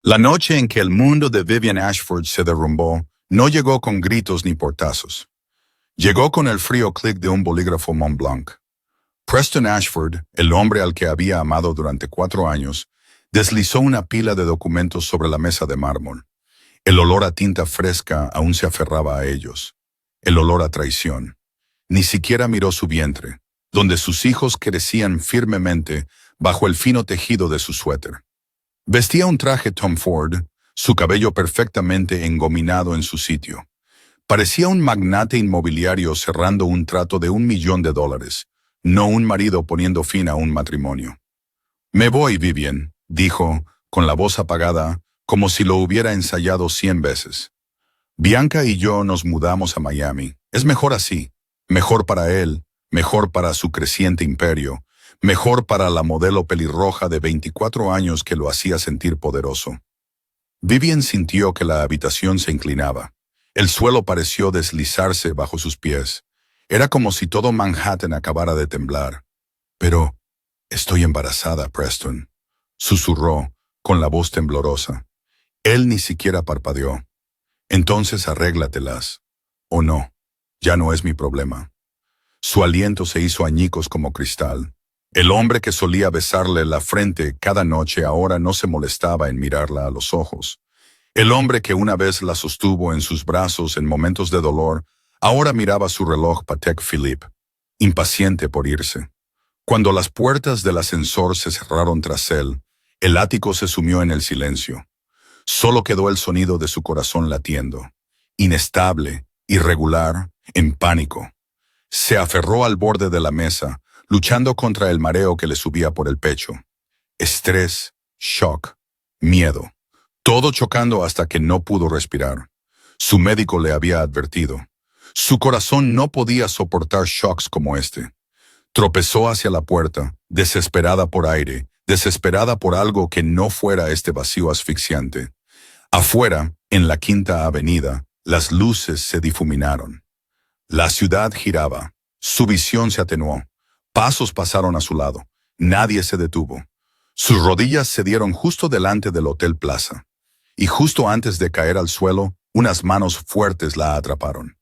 La noche en que el mundo de Vivian Ashford se derrumbó no llegó con gritos ni portazos. Llegó con el frío clic de un bolígrafo Montblanc. Preston Ashford, el hombre al que había amado durante 4 años, deslizó una pila de documentos sobre la mesa de mármol. El olor a tinta fresca aún se aferraba a ellos. El olor a traición. Ni siquiera miró su vientre, donde sus hijos crecían firmemente bajo el fino tejido de su suéter. Vestía un traje Tom Ford, su cabello perfectamente engominado en su sitio. Parecía un magnate inmobiliario cerrando un trato de $1 millón, no un marido poniendo fin a un matrimonio. «Me voy, Vivian», dijo, con la voz apagada, como si lo hubiera ensayado 100 veces. «Bianca y yo nos mudamos a Miami. Es mejor así. Mejor para él, mejor para su creciente imperio, mejor para la modelo pelirroja de 24 años que lo hacía sentir poderoso». Vivian sintió que la habitación se inclinaba. El suelo pareció deslizarse bajo sus pies. Era como si todo Manhattan acabara de temblar. «Pero estoy embarazada, Preston», susurró, con la voz temblorosa. Él ni siquiera parpadeó. «Entonces arréglatelas. O no, ya no es mi problema». Su aliento se hizo añicos como cristal. El hombre que solía besarle la frente cada noche ahora no se molestaba en mirarla a los ojos. El hombre que una vez la sostuvo en sus brazos en momentos de dolor, ahora miraba su reloj Patek Philippe, impaciente por irse. Cuando las puertas del ascensor se cerraron tras él, el ático se sumió en el silencio. Solo quedó el sonido de su corazón latiendo, inestable, irregular, en pánico. Se aferró al borde de la mesa, luchando contra el mareo que le subía por el pecho. Estrés, shock, miedo. Todo chocando hasta que no pudo respirar. Su médico le había advertido. Su corazón no podía soportar shocks como este. Tropezó hacia la puerta, desesperada por aire, desesperada por algo que no fuera este vacío asfixiante. Afuera, en la Quinta Avenida, las luces se difuminaron. La ciudad giraba. Su visión se atenuó. Pasos pasaron a su lado. Nadie se detuvo. Sus rodillas se dieron justo delante del Hotel Plaza. Y justo antes de caer al suelo, unas manos fuertes la atraparon.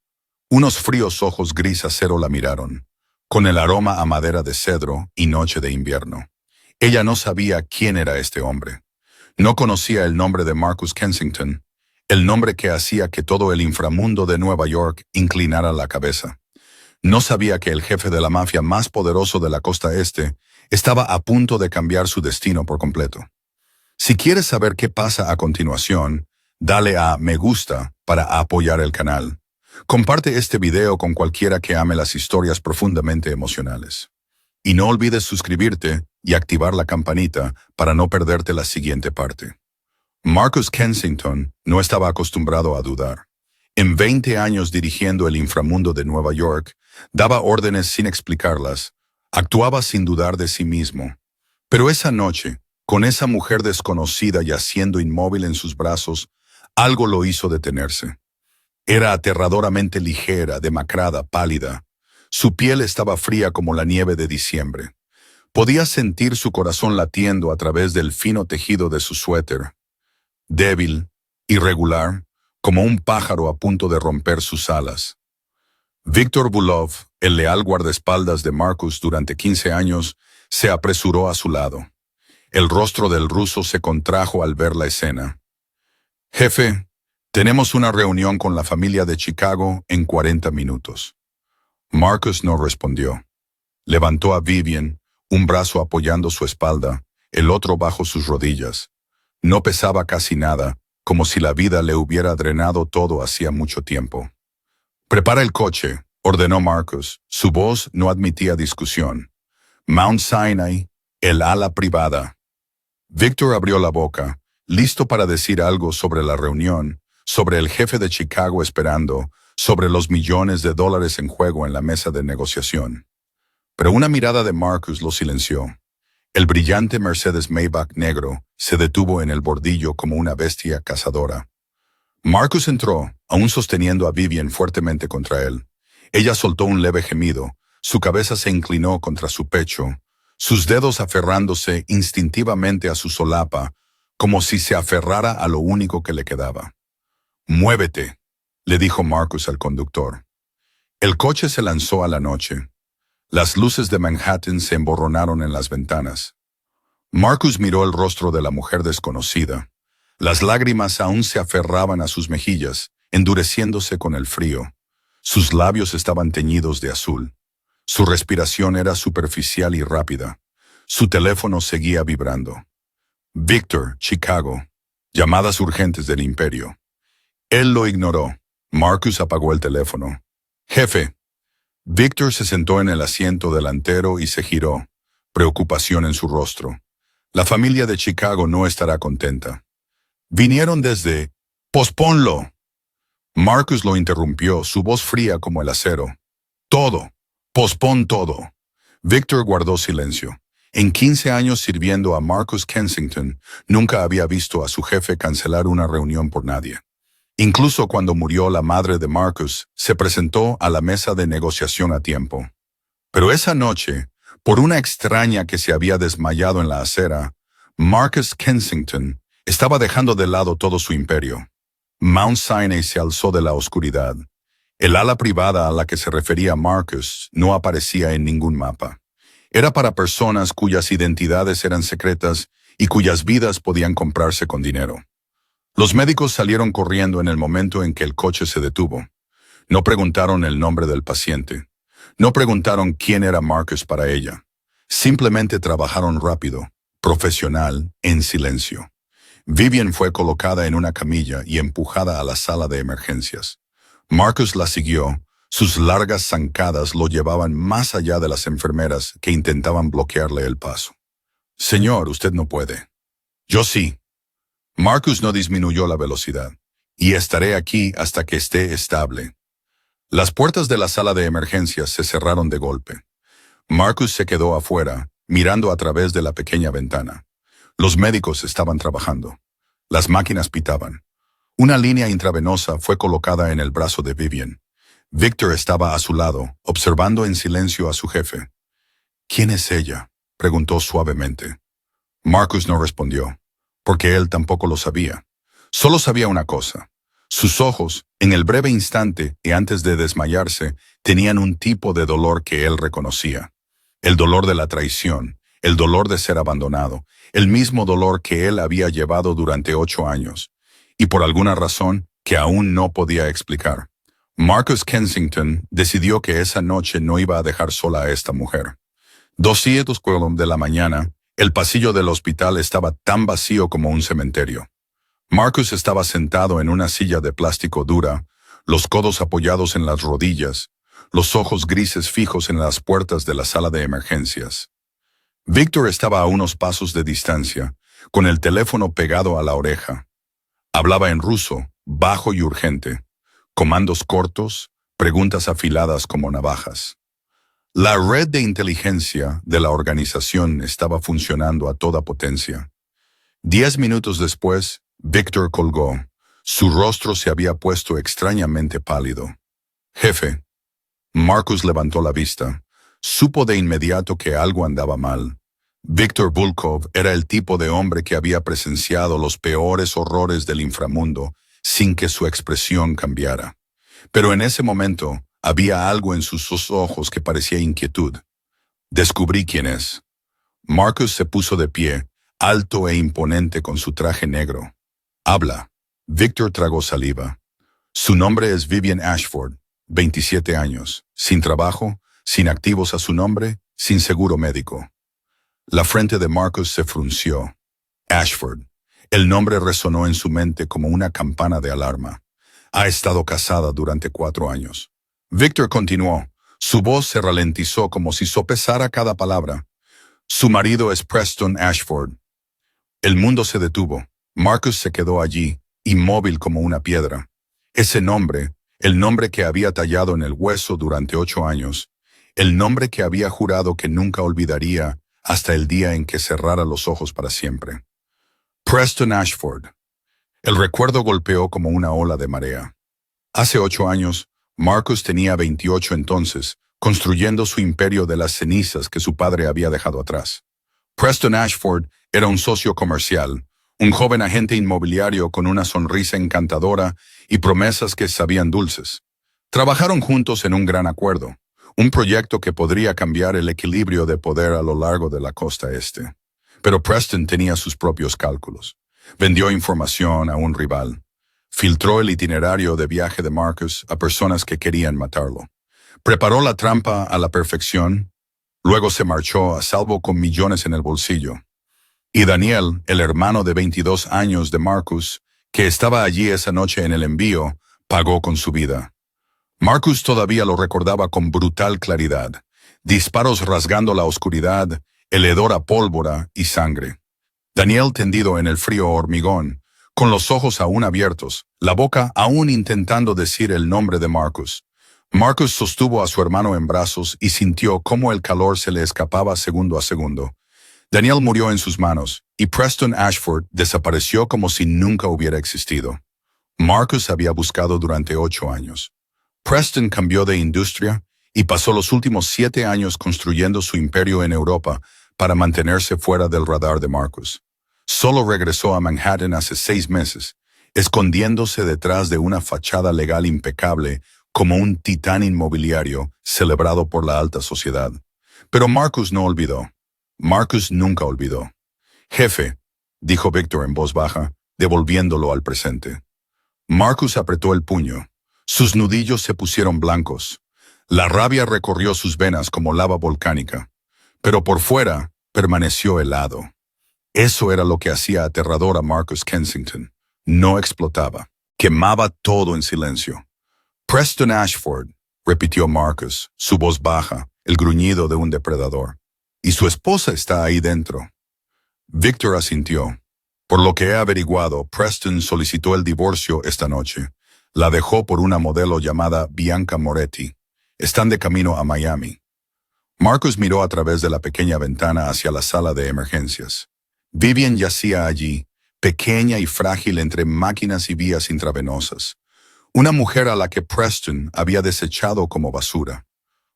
Unos fríos ojos gris acero la miraron, con el aroma a madera de cedro y noche de invierno. Ella no sabía quién era este hombre. No conocía el nombre de Marcus Kensington, el nombre que hacía que todo el inframundo de Nueva York inclinara la cabeza. No sabía que el jefe de la mafia más poderoso de la costa este estaba a punto de cambiar su destino por completo. Si quieres saber qué pasa a continuación, dale a me gusta para apoyar el canal. Comparte este video con cualquiera que ame las historias profundamente emocionales. Y no olvides suscribirte y activar la campanita para no perderte la siguiente parte. Marcus Kensington no estaba acostumbrado a dudar. En 20 años dirigiendo el inframundo de Nueva York, daba órdenes sin explicarlas, actuaba sin dudar de sí mismo. Pero esa noche, con esa mujer desconocida yaciendo inmóvil en sus brazos, algo lo hizo detenerse. Era aterradoramente ligera, demacrada, pálida. Su piel estaba fría como la nieve de diciembre. Podía sentir su corazón latiendo a través del fino tejido de su suéter. Débil, irregular, como un pájaro a punto de romper sus alas. Victor Bulov, el leal guardaespaldas de Marcus durante 15 años, se apresuró a su lado. El rostro del ruso se contrajo al ver la escena. «Jefe, tenemos una reunión con la familia de Chicago en 40 minutos». Marcus no respondió. Levantó a Vivian, un brazo apoyando su espalda, el otro bajo sus rodillas. No pesaba casi nada, como si la vida le hubiera drenado todo hacía mucho tiempo. «Prepara el coche», ordenó Marcus. Su voz no admitía discusión. «Mount Sinai, el ala privada». Victor abrió la boca, listo para decir algo sobre la reunión, sobre el jefe de Chicago esperando, sobre los millones de dólares en juego en la mesa de negociación. Pero una mirada de Marcus lo silenció. El brillante Mercedes Maybach negro se detuvo en el bordillo como una bestia cazadora. Marcus entró, aún sosteniendo a Vivian fuertemente contra él. Ella soltó un leve gemido, su cabeza se inclinó contra su pecho, sus dedos aferrándose instintivamente a su solapa, como si se aferrara a lo único que le quedaba. «Muévete», le dijo Marcus al conductor. El coche se lanzó a la noche. Las luces de Manhattan se emborronaron en las ventanas. Marcus miró el rostro de la mujer desconocida. Las lágrimas aún se aferraban a sus mejillas, endureciéndose con el frío. Sus labios estaban teñidos de azul. Su respiración era superficial y rápida. Su teléfono seguía vibrando. Victor, Chicago. Llamadas urgentes del Imperio. Él lo ignoró. Marcus apagó el teléfono. «Jefe». Victor se sentó en el asiento delantero y se giró, preocupación en su rostro. La familia de Chicago no estará contenta. Vinieron desde... «¡Posponlo!». Marcus lo interrumpió, su voz fría como el acero. «Todo. Pospon todo». Victor guardó silencio. En 15 años sirviendo a Marcus Kensington, nunca había visto a su jefe cancelar una reunión por nadie. Incluso cuando murió la madre de Marcus, se presentó a la mesa de negociación a tiempo. Pero esa noche, por una extraña que se había desmayado en la acera, Marcus Kensington estaba dejando de lado todo su imperio. Mount Sinai se alzó de la oscuridad. El ala privada a la que se refería Marcus no aparecía en ningún mapa. Era para personas cuyas identidades eran secretas y cuyas vidas podían comprarse con dinero. Los médicos salieron corriendo en el momento en que el coche se detuvo. No preguntaron el nombre del paciente. No preguntaron quién era Marcus para ella. Simplemente trabajaron rápido, profesional, en silencio. Vivian fue colocada en una camilla y empujada a la sala de emergencias. Marcus la siguió. Sus largas zancadas lo llevaban más allá de las enfermeras que intentaban bloquearle el paso. «Señor, usted no puede». «Yo sí». Marcus no disminuyó la velocidad. «Y estaré aquí hasta que esté estable». Las puertas de la sala de emergencias se cerraron de golpe. Marcus se quedó afuera, mirando a través de la pequeña ventana. Los médicos estaban trabajando. Las máquinas pitaban. Una línea intravenosa fue colocada en el brazo de Vivian. Victor estaba a su lado, observando en silencio a su jefe. «¿Quién es ella?», preguntó suavemente. Marcus no respondió, porque él tampoco lo sabía. Solo sabía una cosa. Sus ojos, en el breve instante y antes de desmayarse, tenían un tipo de dolor que él reconocía. El dolor de la traición, el dolor de ser abandonado, el mismo dolor que él había llevado durante 8 años, y por alguna razón que aún no podía explicar. Marcus Kensington decidió que esa noche no iba a dejar sola a esta mujer. 2:00 de la mañana, el pasillo del hospital estaba tan vacío como un cementerio. Marcus estaba sentado en una silla de plástico dura, los codos apoyados en las rodillas, los ojos grises fijos en las puertas de la sala de emergencias. Victor estaba a unos pasos de distancia, con el teléfono pegado a la oreja. Hablaba en ruso, bajo y urgente. Comandos cortos, preguntas afiladas como navajas. La red de inteligencia de la organización estaba funcionando a toda potencia. 10 minutos después, Victor colgó. Su rostro se había puesto extrañamente pálido. «Jefe». Marcus levantó la vista. Supo de inmediato que algo andaba mal. Victor Volkov era el tipo de hombre que había presenciado los peores horrores del inframundo sin que su expresión cambiara. Pero en ese momento había algo en sus ojos que parecía inquietud. «Descubrí quién es». Marcus se puso de pie, alto e imponente con su traje negro. «Habla». Victor tragó saliva. «Su nombre es Vivian Ashford, 27 años, sin trabajo, sin activos a su nombre, sin seguro médico». La frente de Marcus se frunció. Ashford. El nombre resonó en su mente como una campana de alarma. Ha estado casada durante 4 años. Victor continuó. Su voz se ralentizó como si sopesara cada palabra. Su marido es Preston Ashford. El mundo se detuvo. Marcus se quedó allí, inmóvil como una piedra. Ese nombre, el nombre que había tallado en el hueso durante 8 años, el nombre que había jurado que nunca olvidaría hasta el día en que cerrara los ojos para siempre. Preston Ashford. El recuerdo golpeó como una ola de marea. Hace 8 años, Marcus tenía 28 entonces, construyendo su imperio de las cenizas que su padre había dejado atrás. Preston Ashford era un socio comercial, un joven agente inmobiliario con una sonrisa encantadora y promesas que sabían dulces. Trabajaron juntos en un gran acuerdo, un proyecto que podría cambiar el equilibrio de poder a lo largo de la costa este. Pero Preston tenía sus propios cálculos. Vendió información a un rival. Filtró el itinerario de viaje de Marcus a personas que querían matarlo. Preparó la trampa a la perfección. Luego se marchó a salvo con millones en el bolsillo. Y Daniel, el hermano de 22 años de Marcus, que estaba allí esa noche en el envío, pagó con su vida. Marcus todavía lo recordaba con brutal claridad. Disparos rasgando la oscuridad, el hedor a pólvora y sangre. Daniel tendido en el frío hormigón, con los ojos aún abiertos, la boca aún intentando decir el nombre de Marcus. Marcus sostuvo a su hermano en brazos y sintió cómo el calor se le escapaba segundo a segundo. Daniel murió en sus manos, y Preston Ashford desapareció como si nunca hubiera existido. Marcus había buscado durante 8 años. Preston cambió de industria y pasó los últimos 7 años construyendo su imperio en Europa para mantenerse fuera del radar de Marcus. Solo regresó a Manhattan hace 6 meses, escondiéndose detrás de una fachada legal impecable como un titán inmobiliario celebrado por la alta sociedad. Pero Marcus no olvidó. Marcus nunca olvidó. «Jefe», dijo Victor en voz baja, devolviéndolo al presente. Marcus apretó el puño. Sus nudillos se pusieron blancos. La rabia recorrió sus venas como lava volcánica. Pero por fuera permaneció helado. Eso era lo que hacía aterrador a Marcus Kensington. No explotaba. Quemaba todo en silencio. «Preston Ashford», repitió Marcus, su voz baja, el gruñido de un depredador. «Y su esposa está ahí dentro». Victor asintió. «Por lo que he averiguado, Preston solicitó el divorcio esta noche. La dejó por una modelo llamada Bianca Moretti. Están de camino a Miami». Marcus miró a través de la pequeña ventana hacia la sala de emergencias. Vivian yacía allí, pequeña y frágil entre máquinas y vías intravenosas. Una mujer a la que Preston había desechado como basura.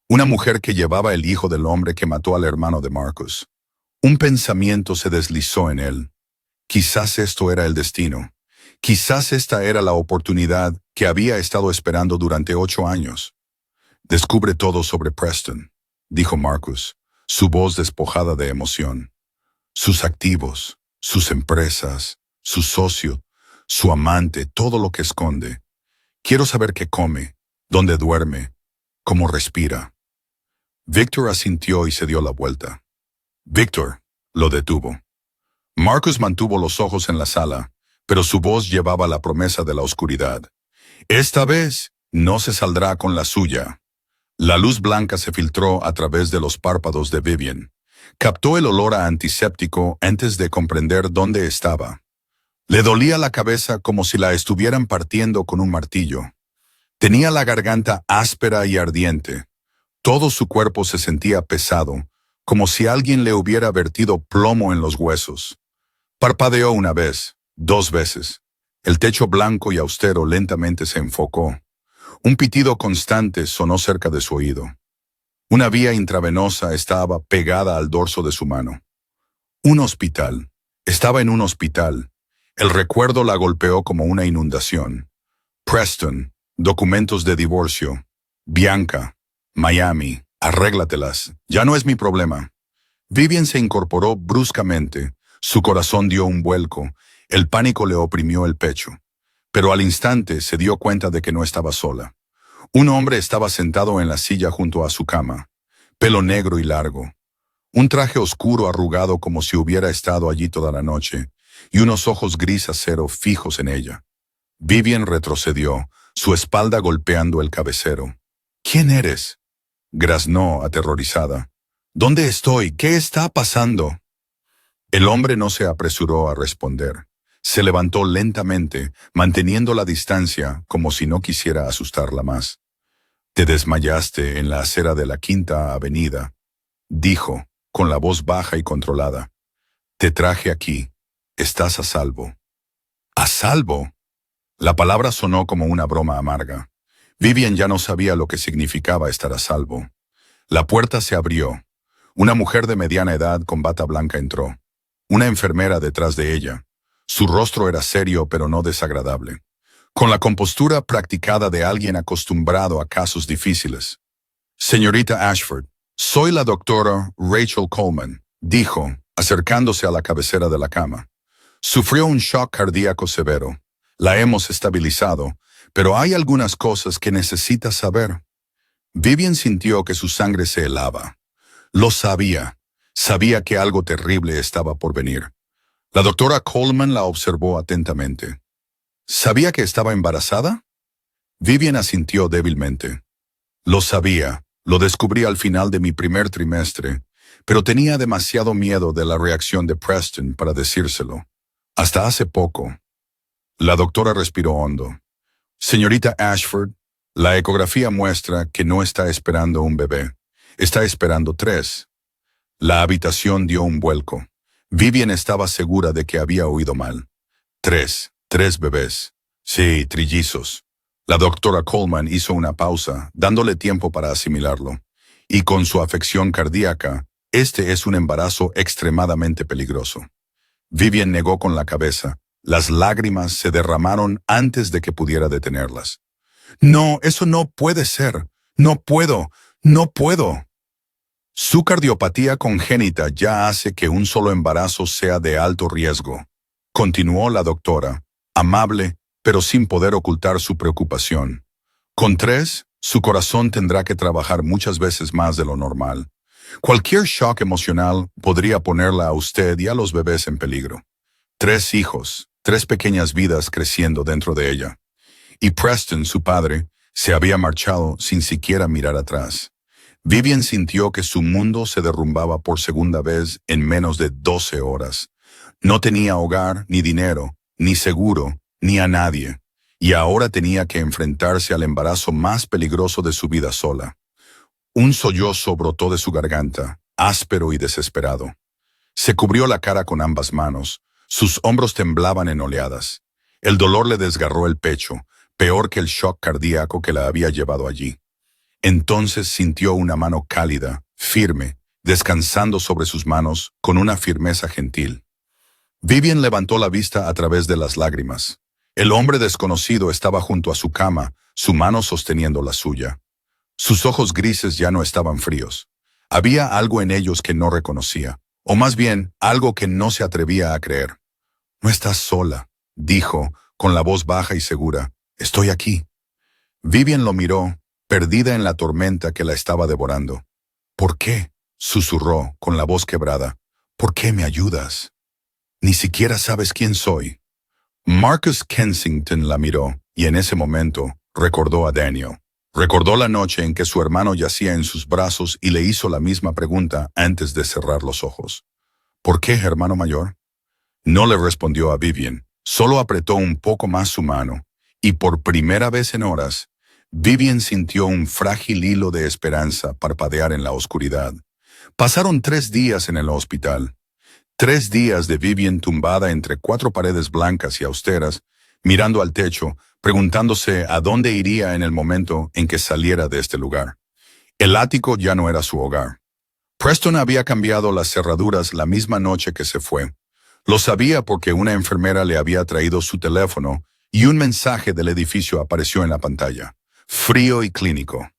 Una mujer que llevaba el hijo del hombre que mató al hermano de Marcus. Un pensamiento se deslizó en él. Quizás esto era el destino. Quizás esta era la oportunidad que había estado esperando durante 8 años. «Descubre todo sobre Preston», dijo Marcus, su voz despojada de emoción. Sus activos, sus empresas, su socio, su amante, todo lo que esconde. Quiero saber qué come, dónde duerme, cómo respira. Victor asintió y se dio la vuelta. Victor lo detuvo. Marcus mantuvo los ojos en la sala, pero su voz llevaba la promesa de la oscuridad. «Esta vez no se saldrá con la suya». La luz blanca se filtró a través de los párpados de Vivian. Captó el olor a antiséptico antes de comprender dónde estaba. Le dolía la cabeza como si la estuvieran partiendo con un martillo. Tenía la garganta áspera y ardiente. Todo su cuerpo se sentía pesado, como si alguien le hubiera vertido plomo en los huesos. Parpadeó una vez, 2 veces. El techo blanco y austero lentamente se enfocó. Un pitido constante sonó cerca de su oído. Una vía intravenosa estaba pegada al dorso de su mano. Un hospital. Estaba en un hospital. El recuerdo la golpeó como una inundación. Preston, documentos de divorcio. Bianca, Miami, arréglatelas. Ya no es mi problema. Vivian se incorporó bruscamente. Su corazón dio un vuelco. El pánico le oprimió el pecho. Pero al instante se dio cuenta de que no estaba sola. Un hombre estaba sentado en la silla junto a su cama, pelo negro y largo, un traje oscuro arrugado como si hubiera estado allí toda la noche, y unos ojos gris acero fijos en ella. Vivian retrocedió, su espalda golpeando el cabecero. «¿Quién eres?», graznó aterrorizada. «¿Dónde estoy? ¿Qué está pasando?». El hombre no se apresuró a responder. Se levantó lentamente, manteniendo la distancia como si no quisiera asustarla más. «Te desmayaste en la acera de la Quinta Avenida», dijo, con la voz baja y controlada. «Te traje aquí. Estás a salvo». «¿A salvo?». La palabra sonó como una broma amarga. Vivian ya no sabía lo que significaba estar a salvo. La puerta se abrió. Una mujer de mediana edad con bata blanca entró. Una enfermera detrás de ella. Su rostro era serio pero no desagradable, con la compostura practicada de alguien acostumbrado a casos difíciles. Señorita Ashford, soy la doctora Rachel Coleman, dijo, acercándose a la cabecera de la cama. Sufrió un shock cardíaco severo. La hemos estabilizado, pero hay algunas cosas que necesita saber. Vivian sintió que su sangre se helaba. Lo sabía. Sabía que algo terrible estaba por venir. La doctora Coleman la observó atentamente. ¿Sabía que estaba embarazada? Vivian asintió débilmente. Lo sabía. Lo descubrí al final de mi primer trimestre, pero tenía demasiado miedo de la reacción de Preston para decírselo. Hasta hace poco. La doctora respiró hondo. Señorita Ashford, la ecografía muestra que no está esperando un bebé. Está esperando 3. La habitación dio un vuelco. Vivian estaba segura de que había oído mal. 3 bebés. Sí, trillizos. La doctora Coleman hizo una pausa, dándole tiempo para asimilarlo. Y con su afección cardíaca, este es un embarazo extremadamente peligroso. Vivian negó con la cabeza. Las lágrimas se derramaron antes de que pudiera detenerlas. No, eso no puede ser. No puedo. No puedo. Su cardiopatía congénita ya hace que un solo embarazo sea de alto riesgo. Continuó la doctora, amable, pero sin poder ocultar su preocupación. Con 3, su corazón tendrá que trabajar muchas veces más de lo normal. Cualquier shock emocional podría ponerla a usted y a los bebés en peligro. 3 hijos, 3 pequeñas vidas creciendo dentro de ella. Y Preston, su padre, se había marchado sin siquiera mirar atrás. Vivian sintió que su mundo se derrumbaba por segunda vez en menos de 12 horas. No tenía hogar, ni dinero, ni seguro, ni a nadie. Y ahora tenía que enfrentarse al embarazo más peligroso de su vida sola. Un sollozo brotó de su garganta, áspero y desesperado. Se cubrió la cara con ambas manos. Sus hombros temblaban en oleadas. El dolor le desgarró el pecho, peor que el shock cardíaco que la había llevado allí. Entonces sintió una mano cálida, firme, descansando sobre sus manos con una firmeza gentil. Vivian levantó la vista a través de las lágrimas. El hombre desconocido estaba junto a su cama, su mano sosteniendo la suya. Sus ojos grises ya no estaban fríos. Había algo en ellos que no reconocía, o más bien, algo que no se atrevía a creer. «No estás sola», dijo, con la voz baja y segura. «Estoy aquí». Vivian lo miró, perdida en la tormenta que la estaba devorando. «¿Por qué?», susurró, con la voz quebrada. «¿Por qué me ayudas? Ni siquiera sabes quién soy». Marcus Kensington la miró, y en ese momento recordó a Daniel. Recordó la noche en que su hermano yacía en sus brazos y le hizo la misma pregunta antes de cerrar los ojos. «¿Por qué, hermano mayor?». No le respondió a Vivian, solo apretó un poco más su mano, y por primera vez en horas, Vivian sintió un frágil hilo de esperanza parpadear en la oscuridad. Pasaron 3 días en el hospital. 3 días de Vivian tumbada entre 4 paredes blancas y austeras, mirando al techo, preguntándose a dónde iría en el momento en que saliera de este lugar. El ático ya no era su hogar. Preston había cambiado las cerraduras la misma noche que se fue. Lo sabía porque una enfermera le había traído su teléfono y un mensaje del edificio apareció en la pantalla. Frío y clínico.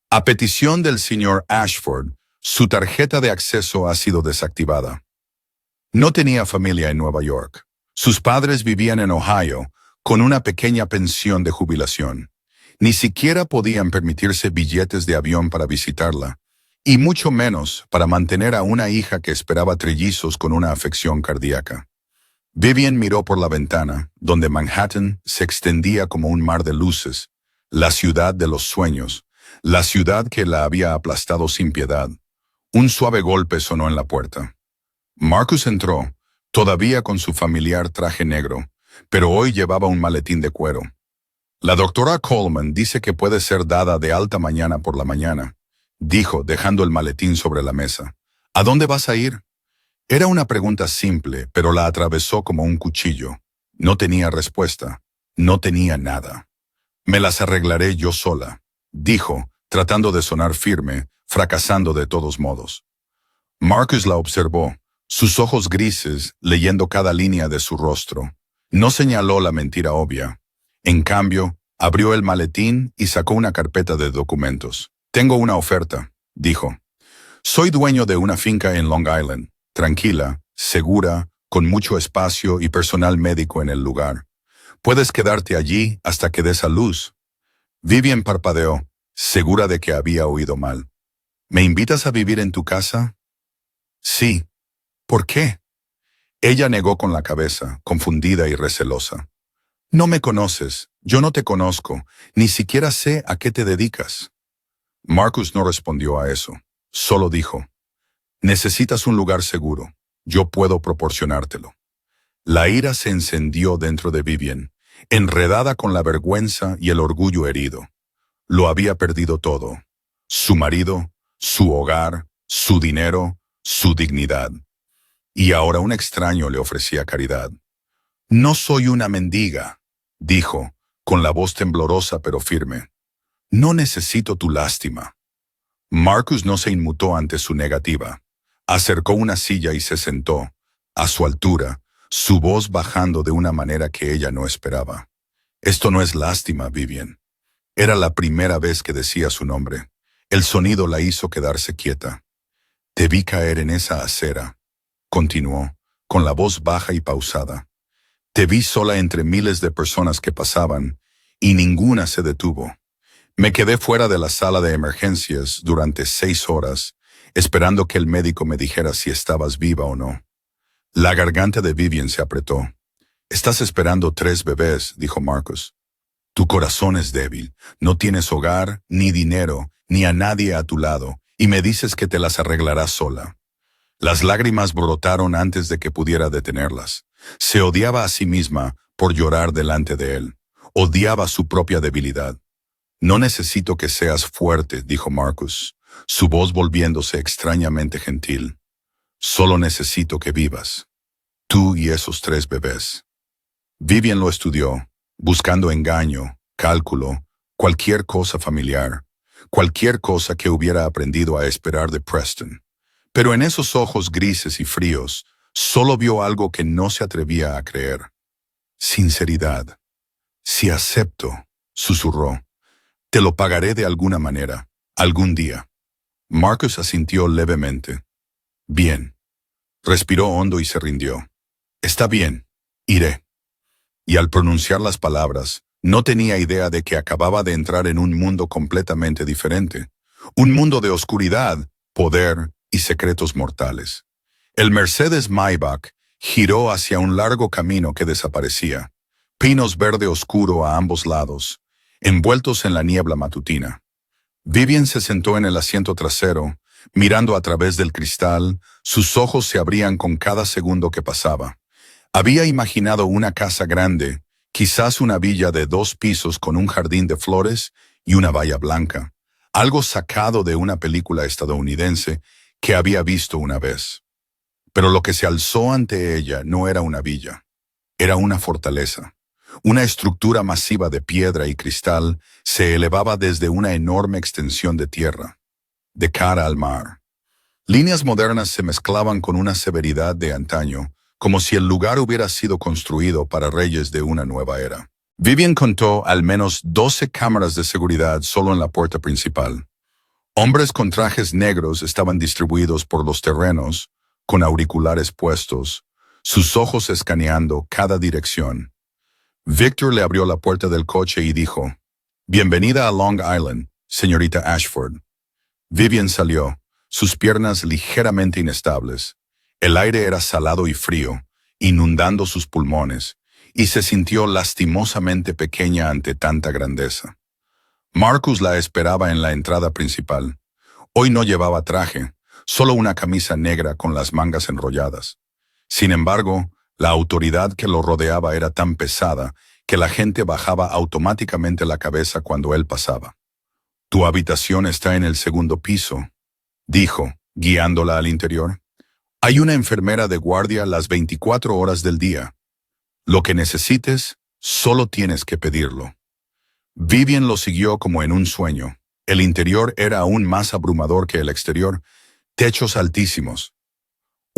A petición del señor Ashford, su tarjeta de acceso ha sido desactivada. No tenía familia en Nueva York. Sus padres vivían en Ohio, con una pequeña pensión de jubilación. Ni siquiera podían permitirse billetes de avión para visitarla, y mucho menos para mantener a una hija que esperaba trillizos con una afección cardíaca. Vivian miró por la ventana, donde Manhattan se extendía como un mar de luces, la ciudad de los sueños, la ciudad que la había aplastado sin piedad. Un suave golpe sonó en la puerta. Marcus entró, todavía con su familiar traje negro, pero hoy llevaba un maletín de cuero. «La doctora Coleman dice que puede ser dada de alta mañana por la mañana», dijo, dejando el maletín sobre la mesa. «¿A dónde vas a ir?». Era una pregunta simple, pero la atravesó como un cuchillo. No tenía respuesta. No tenía nada. «Me las arreglaré yo sola», dijo, tratando de sonar firme, fracasando de todos modos. Marcus la observó, sus ojos grises leyendo cada línea de su rostro. No señaló la mentira obvia. En cambio, abrió el maletín y sacó una carpeta de documentos. Tengo una oferta, dijo. Soy dueño de una finca en Long Island, tranquila, segura, con mucho espacio y personal médico en el lugar. Puedes quedarte allí hasta que des a luz. Vivian parpadeó, segura de que había oído mal. ¿Me invitas a vivir en tu casa? Sí. ¿Por qué? Ella negó con la cabeza, confundida y recelosa. No me conoces, yo no te conozco, ni siquiera sé a qué te dedicas. Marcus no respondió a eso, solo dijo, necesitas un lugar seguro, yo puedo proporcionártelo. La ira se encendió dentro de Vivian, enredada con la vergüenza y el orgullo herido. Lo había perdido todo, su marido, su hogar, su dinero, su dignidad. Y ahora un extraño le ofrecía caridad. No soy una mendiga, dijo, con la voz temblorosa pero firme. No necesito tu lástima. Marcus no se inmutó ante su negativa. Acercó una silla y se sentó, a su altura, su voz bajando de una manera que ella no esperaba. Esto no es lástima, Vivian. Era la primera vez que decía su nombre. El sonido la hizo quedarse quieta. Te vi caer en esa acera, continuó, con la voz baja y pausada. Te vi sola entre miles de personas que pasaban, y ninguna se detuvo. Me quedé fuera de la sala de emergencias durante 6 horas, esperando que el médico me dijera si estabas viva o no. La garganta de Vivian se apretó. Estás esperando 3 bebés, dijo Marcus. Tu corazón es débil, no tienes hogar, ni dinero, ni a nadie a tu lado, y me dices que te las arreglarás sola. Las lágrimas brotaron antes de que pudiera detenerlas. Se odiaba a sí misma por llorar delante de él. Odiaba su propia debilidad. No necesito que seas fuerte, dijo Marcus, su voz volviéndose extrañamente gentil. Solo necesito que vivas. Tú y esos 3 bebés. Vivian lo estudió, buscando engaño, cálculo, cualquier cosa familiar, cualquier cosa que hubiera aprendido a esperar de Preston. Pero en esos ojos grises y fríos, solo vio algo que no se atrevía a creer. Sinceridad. Si acepto, susurró, te lo pagaré de alguna manera, algún día. Marcus asintió levemente. Bien. Respiró hondo y se rindió. Está bien, iré. Y al pronunciar las palabras, no tenía idea de que acababa de entrar en un mundo completamente diferente. Un mundo de oscuridad, poder y secretos mortales. El Mercedes Maybach giró hacia un largo camino que desaparecía. Pinos verde oscuro a ambos lados, envueltos en la niebla matutina. Vivian se sentó en el asiento trasero, mirando a través del cristal, sus ojos se abrían con cada segundo que pasaba. Había imaginado una casa grande, quizás una villa de 2 pisos con un jardín de flores y una valla blanca, algo sacado de una película estadounidense que había visto una vez. Pero lo que se alzó ante ella no era una villa, era una fortaleza. Una estructura masiva de piedra y cristal se elevaba desde una enorme extensión de tierra, de cara al mar. Líneas modernas se mezclaban con una severidad de antaño, como si el lugar hubiera sido construido para reyes de una nueva era. Vivian contó al menos 12 cámaras de seguridad solo en la puerta principal. Hombres con trajes negros estaban distribuidos por los terrenos, con auriculares puestos, sus ojos escaneando cada dirección. Victor le abrió la puerta del coche y dijo, «Bienvenida a Long Island, señorita Ashford». Vivian salió, sus piernas ligeramente inestables. El aire era salado y frío, inundando sus pulmones, y se sintió lastimosamente pequeña ante tanta grandeza. Marcus la esperaba en la entrada principal. Hoy no llevaba traje, solo una camisa negra con las mangas enrolladas. Sin embargo, la autoridad que lo rodeaba era tan pesada que la gente bajaba automáticamente la cabeza cuando él pasaba. «Tu habitación está en el 2º piso», dijo, guiándola al interior. «Hay una enfermera de guardia las 24 horas del día. Lo que necesites, solo tienes que pedirlo». Vivian lo siguió como en un sueño. El interior era aún más abrumador que el exterior, techos altísimos.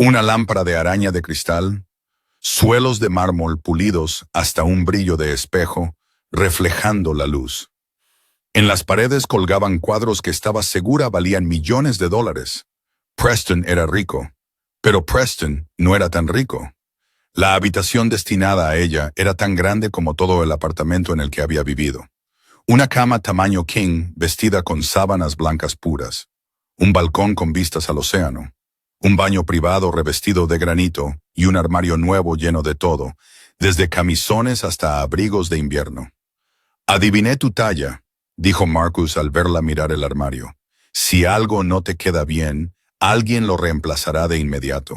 Una lámpara de araña de cristal, suelos de mármol pulidos hasta un brillo de espejo, reflejando la luz. En las paredes colgaban cuadros que estaba segura valían millones de dólares. Preston era rico, pero Preston no era tan rico. La habitación destinada a ella era tan grande como todo el apartamento en el que había vivido. Una cama tamaño king vestida con sábanas blancas puras. Un balcón con vistas al océano. Un baño privado revestido de granito y un armario nuevo lleno de todo, desde camisones hasta abrigos de invierno. «Adiviné tu talla», dijo Marcus al verla mirar el armario. «Si algo no te queda bien, alguien lo reemplazará de inmediato».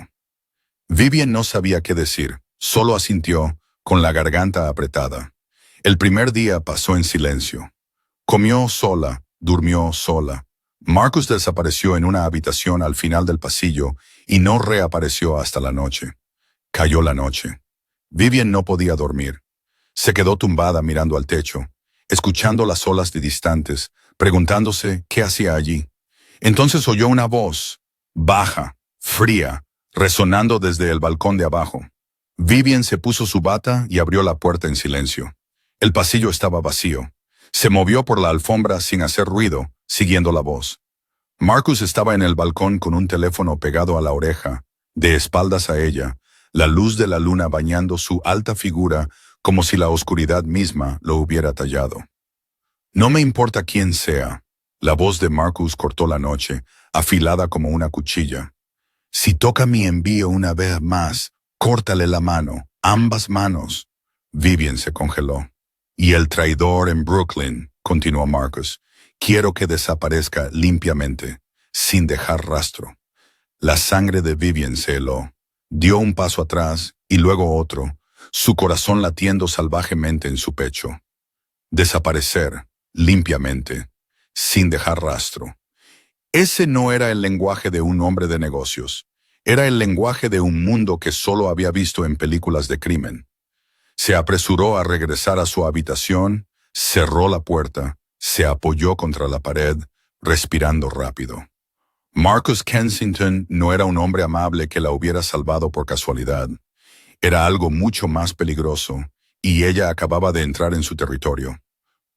Vivian no sabía qué decir, solo asintió, con la garganta apretada. El primer día pasó en silencio. Comió sola, durmió sola. Marcus desapareció en una habitación al final del pasillo y no reapareció hasta la noche. Cayó la noche. Vivian no podía dormir. Se quedó tumbada mirando al techo, escuchando las olas de distantes, preguntándose qué hacía allí. Entonces oyó una voz, baja, fría, resonando desde el balcón de abajo. Vivian se puso su bata y abrió la puerta en silencio. El pasillo estaba vacío. Se movió por la alfombra sin hacer ruido, siguiendo la voz. Marcus estaba en el balcón con un teléfono pegado a la oreja, de espaldas a ella, la luz de la luna bañando su alta figura como si la oscuridad misma lo hubiera tallado. «No me importa quién sea», la voz de Marcus cortó la noche, afilada como una cuchilla. «Si toca mi envío una vez más, córtale la mano, ambas manos». Vivian se congeló. «Y el traidor en Brooklyn», continuó Marcus, «quiero que desaparezca limpiamente, sin dejar rastro». La sangre de Vivian se heló. Dio un paso atrás y luego otro, su corazón latiendo salvajemente en su pecho. Desaparecer, limpiamente, sin dejar rastro. Ese no era el lenguaje de un hombre de negocios. Era el lenguaje de un mundo que solo había visto en películas de crimen. Se apresuró a regresar a su habitación, cerró la puerta, se apoyó contra la pared, respirando rápido. Marcus Kensington no era un hombre amable que la hubiera salvado por casualidad. Era algo mucho más peligroso, y ella acababa de entrar en su territorio.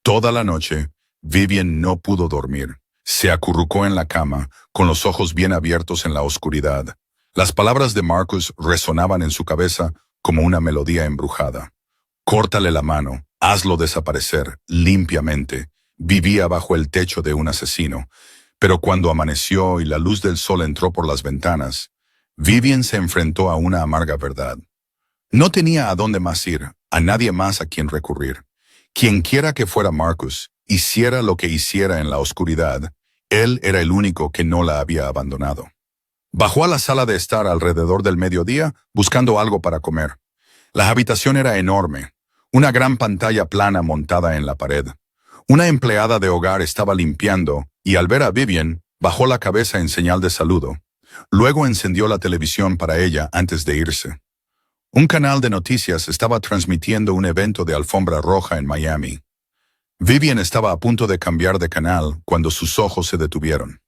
Toda la noche, Vivian no pudo dormir. Se acurrucó en la cama, con los ojos bien abiertos en la oscuridad. Las palabras de Marcus resonaban en su cabeza como una melodía embrujada. «Córtale la mano, hazlo desaparecer, limpiamente». Vivía bajo el techo de un asesino. Pero cuando amaneció y la luz del sol entró por las ventanas, Vivian se enfrentó a una amarga verdad. No tenía a dónde más ir, a nadie más a quien recurrir. Quienquiera que fuera Marcus, hiciera lo que hiciera en la oscuridad, él era el único que no la había abandonado. Bajó a la sala de estar alrededor del mediodía buscando algo para comer. La habitación era enorme, una gran pantalla plana montada en la pared. Una empleada de hogar estaba limpiando y al ver a Vivian, bajó la cabeza en señal de saludo. Luego encendió la televisión para ella antes de irse. Un canal de noticias estaba transmitiendo un evento de alfombra roja en Miami. Vivian estaba a punto de cambiar de canal cuando sus ojos se detuvieron.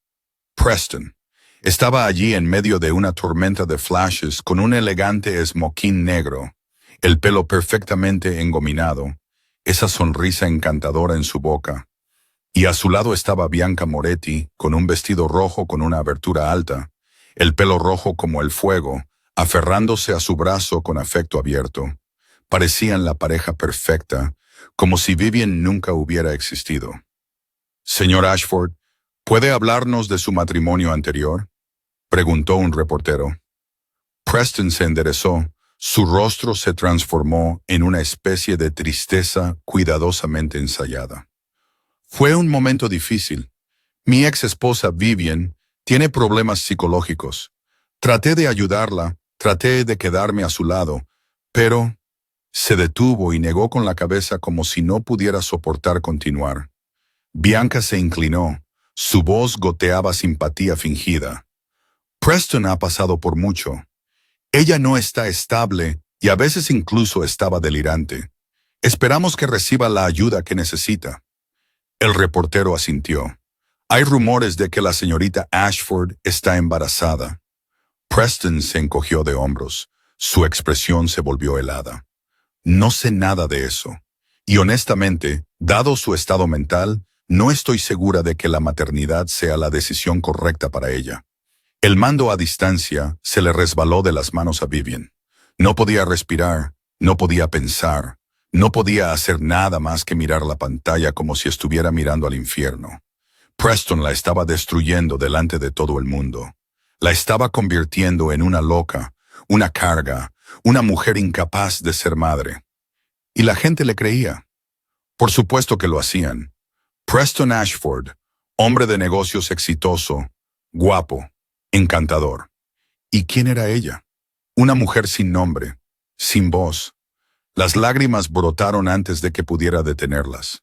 Preston estaba allí en medio de una tormenta de flashes con un elegante esmoquín negro, el pelo perfectamente engominado, esa sonrisa encantadora en su boca. Y a su lado estaba Bianca Moretti, con un vestido rojo con una abertura alta, el pelo rojo como el fuego, aferrándose a su brazo con afecto abierto. Parecían la pareja perfecta, como si Vivian nunca hubiera existido. «Señor Ashford, ¿puede hablarnos de su matrimonio anterior?», preguntó un reportero. Preston se enderezó. Su rostro se transformó en una especie de tristeza cuidadosamente ensayada. «Fue un momento difícil. Mi ex esposa Vivian tiene problemas psicológicos. Traté de ayudarla, traté de quedarme a su lado, pero…» Se detuvo y negó con la cabeza como si no pudiera soportar continuar. Bianca se inclinó. Su voz goteaba simpatía fingida. «Preston ha pasado por mucho. Ella no está estable y a veces incluso estaba delirante. Esperamos que reciba la ayuda que necesita». El reportero asintió. «Hay rumores de que la señorita Ashford está embarazada». Preston se encogió de hombros. Su expresión se volvió helada. No sé nada de eso. Y honestamente, dado su estado mental, no estoy segura de que la maternidad sea la decisión correcta para ella. El mando a distancia se le resbaló de las manos a Vivian. No podía respirar, no podía pensar, no podía hacer nada más que mirar la pantalla como si estuviera mirando al infierno. Preston la estaba destruyendo delante de todo el mundo. La estaba convirtiendo en una loca, una carga, una mujer incapaz de ser madre. Y la gente le creía. Por supuesto que lo hacían. Preston Ashford, hombre de negocios exitoso, guapo, encantador. ¿Y quién era ella? Una mujer sin nombre, sin voz. Las lágrimas brotaron antes de que pudiera detenerlas.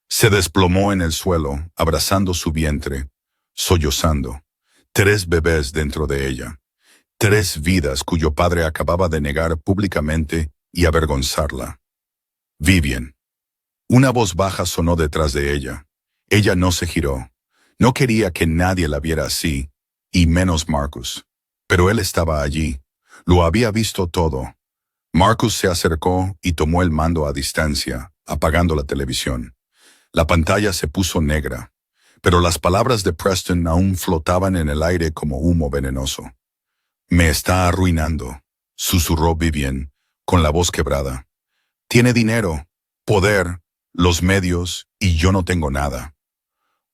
Se desplomó en el suelo, abrazando su vientre, sollozando. 3 bebés dentro de ella. 3 vidas cuyo padre acababa de negar públicamente y avergonzarla. Vivian. Una voz baja sonó detrás de ella. Ella no se giró. No quería que nadie la viera así, y menos Marcus. Pero él estaba allí. Lo había visto todo. Marcus se acercó y tomó el mando a distancia, apagando la televisión. La pantalla se puso negra, pero las palabras de Preston aún flotaban en el aire como humo venenoso. «Me está arruinando», susurró Vivian, con la voz quebrada. «Tiene dinero, poder, los medios, y yo no tengo nada».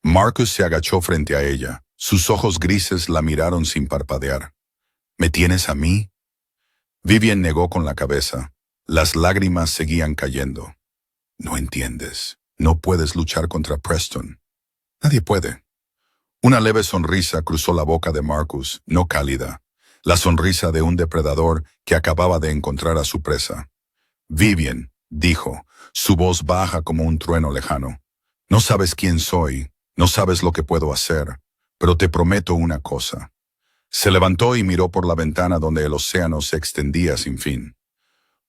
Marcus se agachó frente a ella. Sus ojos grises la miraron sin parpadear. «¿Me tienes a mí?» Vivian negó con la cabeza. Las lágrimas seguían cayendo. «No entiendes. No puedes luchar contra Preston. Nadie puede». Una leve sonrisa cruzó la boca de Marcus, no cálida. La sonrisa de un depredador que acababa de encontrar a su presa. «Vivian», dijo, su voz baja como un trueno lejano. «No sabes quién soy, no sabes lo que puedo hacer, pero te prometo una cosa». Se levantó y miró por la ventana donde el océano se extendía sin fin.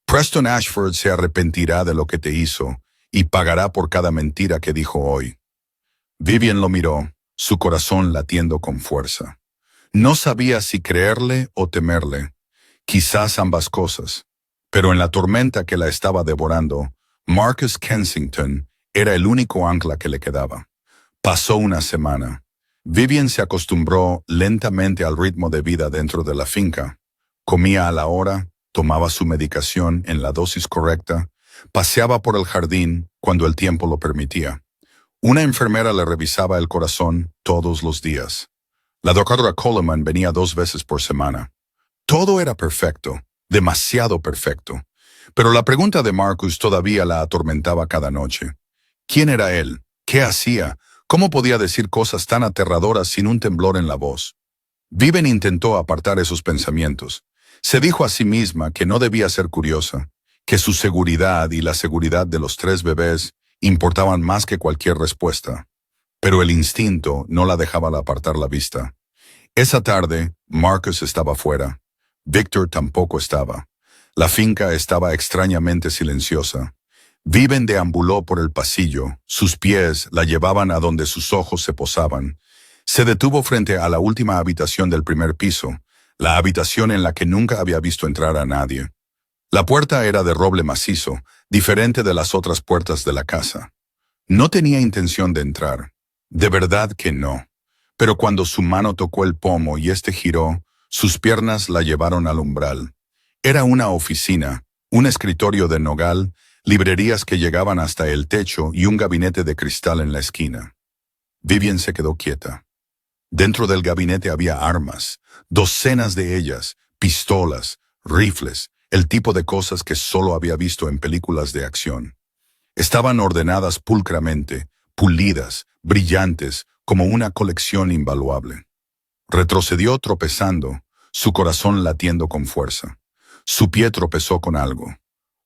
«Preston Ashford se arrepentirá de lo que te hizo y pagará por cada mentira que dijo hoy». Vivian lo miró, su corazón latiendo con fuerza. No sabía si creerle o temerle, quizás ambas cosas. Pero en la tormenta que la estaba devorando, Marcus Kensington era el único ancla que le quedaba. Pasó una semana. Vivian se acostumbró lentamente al ritmo de vida dentro de la finca. Comía a la hora, tomaba su medicación en la dosis correcta, paseaba por el jardín cuando el tiempo lo permitía. Una enfermera le revisaba el corazón todos los días. La doctora Coleman venía 2 veces por semana. Todo era perfecto, demasiado perfecto. Pero la pregunta de Marcus todavía la atormentaba cada noche. ¿Quién era él? ¿Qué hacía? ¿Cómo podía decir cosas tan aterradoras sin un temblor en la voz? Vivian intentó apartar esos pensamientos. Se dijo a sí misma que no debía ser curiosa, que su seguridad y la seguridad de los 3 bebés importaban más que cualquier respuesta. Pero el instinto no la dejaba apartar la vista. Esa tarde, Marcus estaba fuera. Victor tampoco estaba. La finca estaba extrañamente silenciosa. Vivian deambuló por el pasillo, sus pies la llevaban a donde sus ojos se posaban. Se detuvo frente a la última habitación del primer piso, la habitación en la que nunca había visto entrar a nadie. La puerta era de roble macizo, diferente de las otras puertas de la casa. No tenía intención de entrar. De verdad que no. Pero cuando su mano tocó el pomo y éste giró, sus piernas la llevaron al umbral. Era una oficina, un escritorio de nogal, librerías que llegaban hasta el techo y un gabinete de cristal en la esquina. Vivian se quedó quieta. Dentro del gabinete había armas, docenas de ellas, pistolas, rifles, el tipo de cosas que solo había visto en películas de acción. Estaban ordenadas pulcramente, pulidas, brillantes, como una colección invaluable. Retrocedió tropezando, su corazón latiendo con fuerza. Su pie tropezó con algo.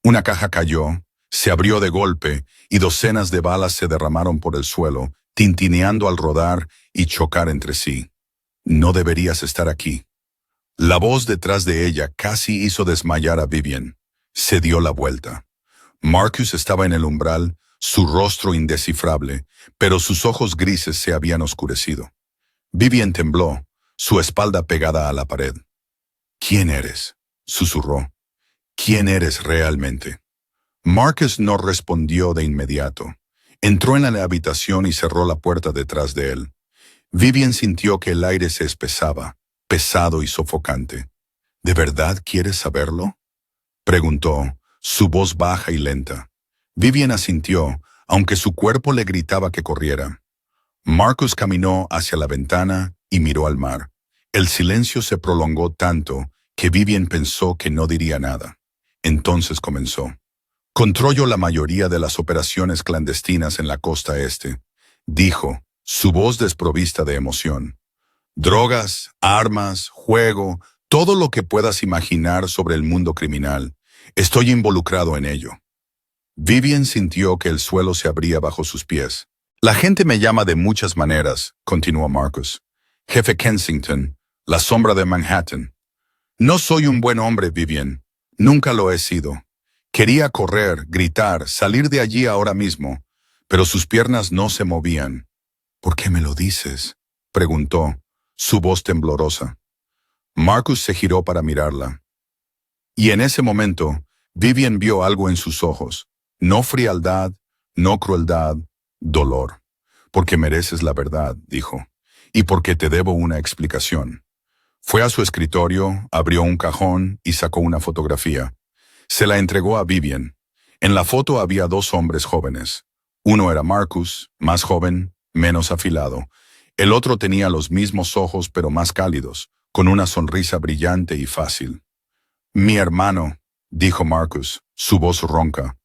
Una caja cayó, se abrió de golpe y docenas de balas se derramaron por el suelo, tintineando al rodar y chocar entre sí. «No deberías estar aquí». La voz detrás de ella casi hizo desmayar a Vivian. Se dio la vuelta. Marcus estaba en el umbral, su rostro indescifrable, pero sus ojos grises se habían oscurecido. Vivian tembló, su espalda pegada a la pared. ¿Quién eres?, susurró. ¿Quién eres realmente? Marcus no respondió de inmediato. Entró en la habitación y cerró la puerta detrás de él. Vivian sintió que el aire se espesaba, pesado y sofocante. ¿De verdad quieres saberlo?, preguntó, su voz baja y lenta. Vivian asintió, aunque su cuerpo le gritaba que corriera. Marcus caminó hacia la ventana y miró al mar. El silencio se prolongó tanto que Vivian pensó que no diría nada. Entonces comenzó. Controló la mayoría de las operaciones clandestinas en la costa este, dijo, su voz desprovista de emoción. Drogas, armas, juego, todo lo que puedas imaginar sobre el mundo criminal. Estoy involucrado en ello. Vivian sintió que el suelo se abría bajo sus pies. La gente me llama de muchas maneras, continuó Marcus. Jefe Kensington, la sombra de Manhattan. No soy un buen hombre, Vivian. Nunca lo he sido. Quería correr, gritar, salir de allí ahora mismo, pero sus piernas no se movían. ¿Por qué me lo dices?, preguntó, su voz temblorosa. Marcus se giró para mirarla. Y en ese momento, Vivian vio algo en sus ojos. No frialdad, no crueldad, dolor. Porque mereces la verdad, dijo, y porque te debo una explicación. Fue a su escritorio, abrió un cajón y sacó una fotografía. Se la entregó a Vivian. En la foto había dos hombres jóvenes. Uno era Marcus, más joven, menos afilado. El otro tenía los mismos ojos pero más cálidos, con una sonrisa brillante y fácil. Mi hermano, dijo Marcus, su voz ronca.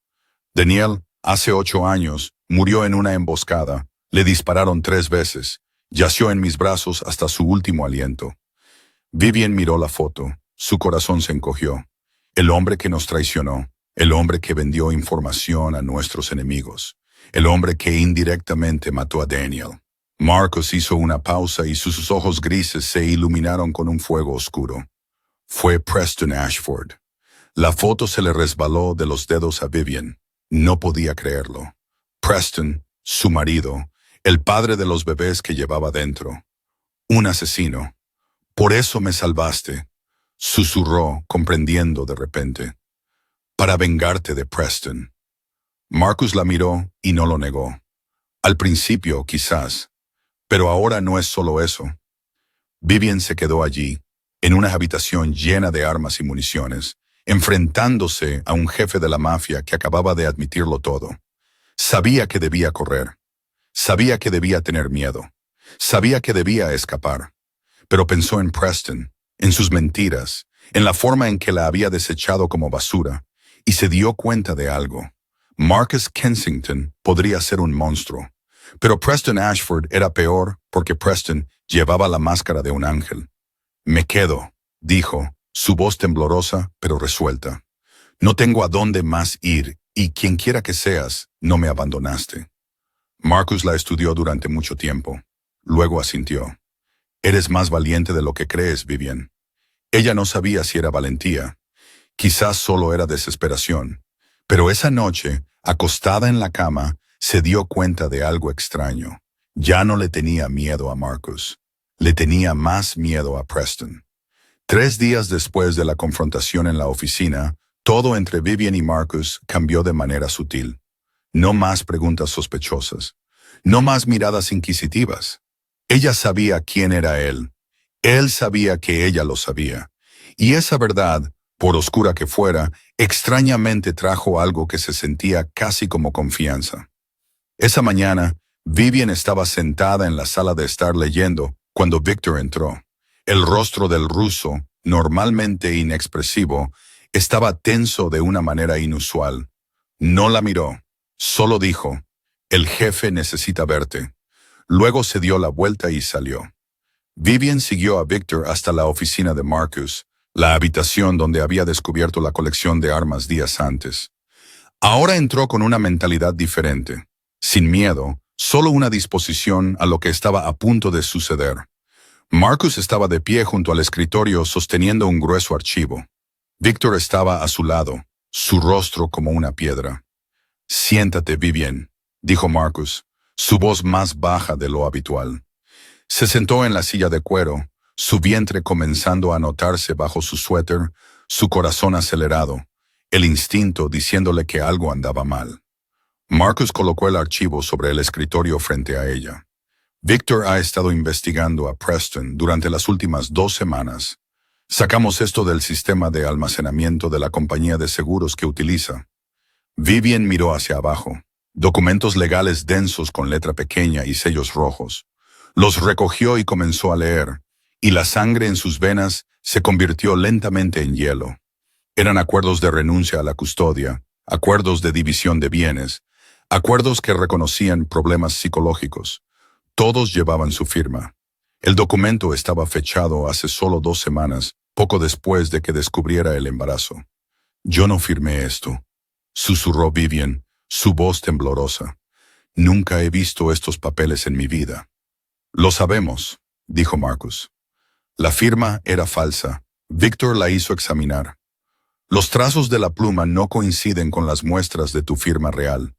Daniel, hace 8 años, murió en una emboscada. Le dispararon 3 veces. Yació en mis brazos hasta su último aliento. Vivian miró la foto. Su corazón se encogió. El hombre que nos traicionó. El hombre que vendió información a nuestros enemigos. El hombre que indirectamente mató a Daniel. Marcus hizo una pausa y sus ojos grises se iluminaron con un fuego oscuro. Fue Preston Ashford. La foto se le resbaló de los dedos a Vivian. No podía creerlo. Preston, su marido, el padre de los bebés que llevaba dentro. Un asesino. Por eso me salvaste, susurró, comprendiendo de repente. Para vengarte de Preston. Marcus la miró y no lo negó. Al principio, quizás, pero ahora no es solo eso. Vivian se quedó allí, en una habitación llena de armas y municiones, enfrentándose a un jefe de la mafia que acababa de admitirlo todo. Sabía que debía correr. Sabía que debía tener miedo. Sabía que debía escapar. Pero pensó en Preston, en sus mentiras, en la forma en que la había desechado como basura, y se dio cuenta de algo. Marcus Kensington podría ser un monstruo, pero Preston Ashford era peor porque Preston llevaba la máscara de un ángel. Me quedo, dijo, su voz temblorosa pero resuelta. No tengo a dónde más ir, y quienquiera que seas, no me abandonaste. Marcus la estudió durante mucho tiempo. Luego asintió. Eres más valiente de lo que crees, Vivian. Ella no sabía si era valentía. Quizás solo era desesperación. Pero esa noche, acostada en la cama, se dio cuenta de algo extraño. Ya no le tenía miedo a Marcus. Le tenía más miedo a Preston. 3 días después de la confrontación en la oficina, todo entre Vivian y Marcus cambió de manera sutil. No más preguntas sospechosas. No más miradas inquisitivas. Ella sabía quién era él. Él sabía que ella lo sabía. Y esa verdad, por oscura que fuera, extrañamente trajo algo que se sentía casi como confianza. Esa mañana, Vivian estaba sentada en la sala de estar leyendo cuando Victor entró. El rostro del ruso, normalmente inexpresivo, estaba tenso de una manera inusual. No la miró, solo dijo, «El jefe necesita verte». Luego se dio la vuelta y salió. Vivian siguió a Victor hasta la oficina de Marcus, la habitación donde había descubierto la colección de armas días antes. Ahora entró con una mentalidad diferente, sin miedo, solo una disposición a lo que estaba a punto de suceder. Marcus estaba de pie junto al escritorio sosteniendo un grueso archivo. Victor estaba a su lado, su rostro como una piedra. «Siéntate, Vivian», dijo Marcus, su voz más baja de lo habitual. Se sentó en la silla de cuero, su vientre comenzando a notarse bajo su suéter, su corazón acelerado, el instinto diciéndole que algo andaba mal. Marcus colocó el archivo sobre el escritorio frente a ella. Victor ha estado investigando a Preston durante las últimas 2 semanas. Sacamos esto del sistema de almacenamiento de la compañía de seguros que utiliza. Vivian miró hacia abajo. Documentos legales densos con letra pequeña y sellos rojos. Los recogió y comenzó a leer, y la sangre en sus venas se convirtió lentamente en hielo. Eran acuerdos de renuncia a la custodia, acuerdos de división de bienes, acuerdos que reconocían problemas psicológicos. Todos llevaban su firma. El documento estaba fechado hace solo 2 semanas, poco después de que descubriera el embarazo. «Yo no firmé esto», susurró Vivian, su voz temblorosa. «Nunca he visto estos papeles en mi vida». «Lo sabemos», dijo Marcus. La firma era falsa. Victor la hizo examinar. «Los trazos de la pluma no coinciden con las muestras de tu firma real».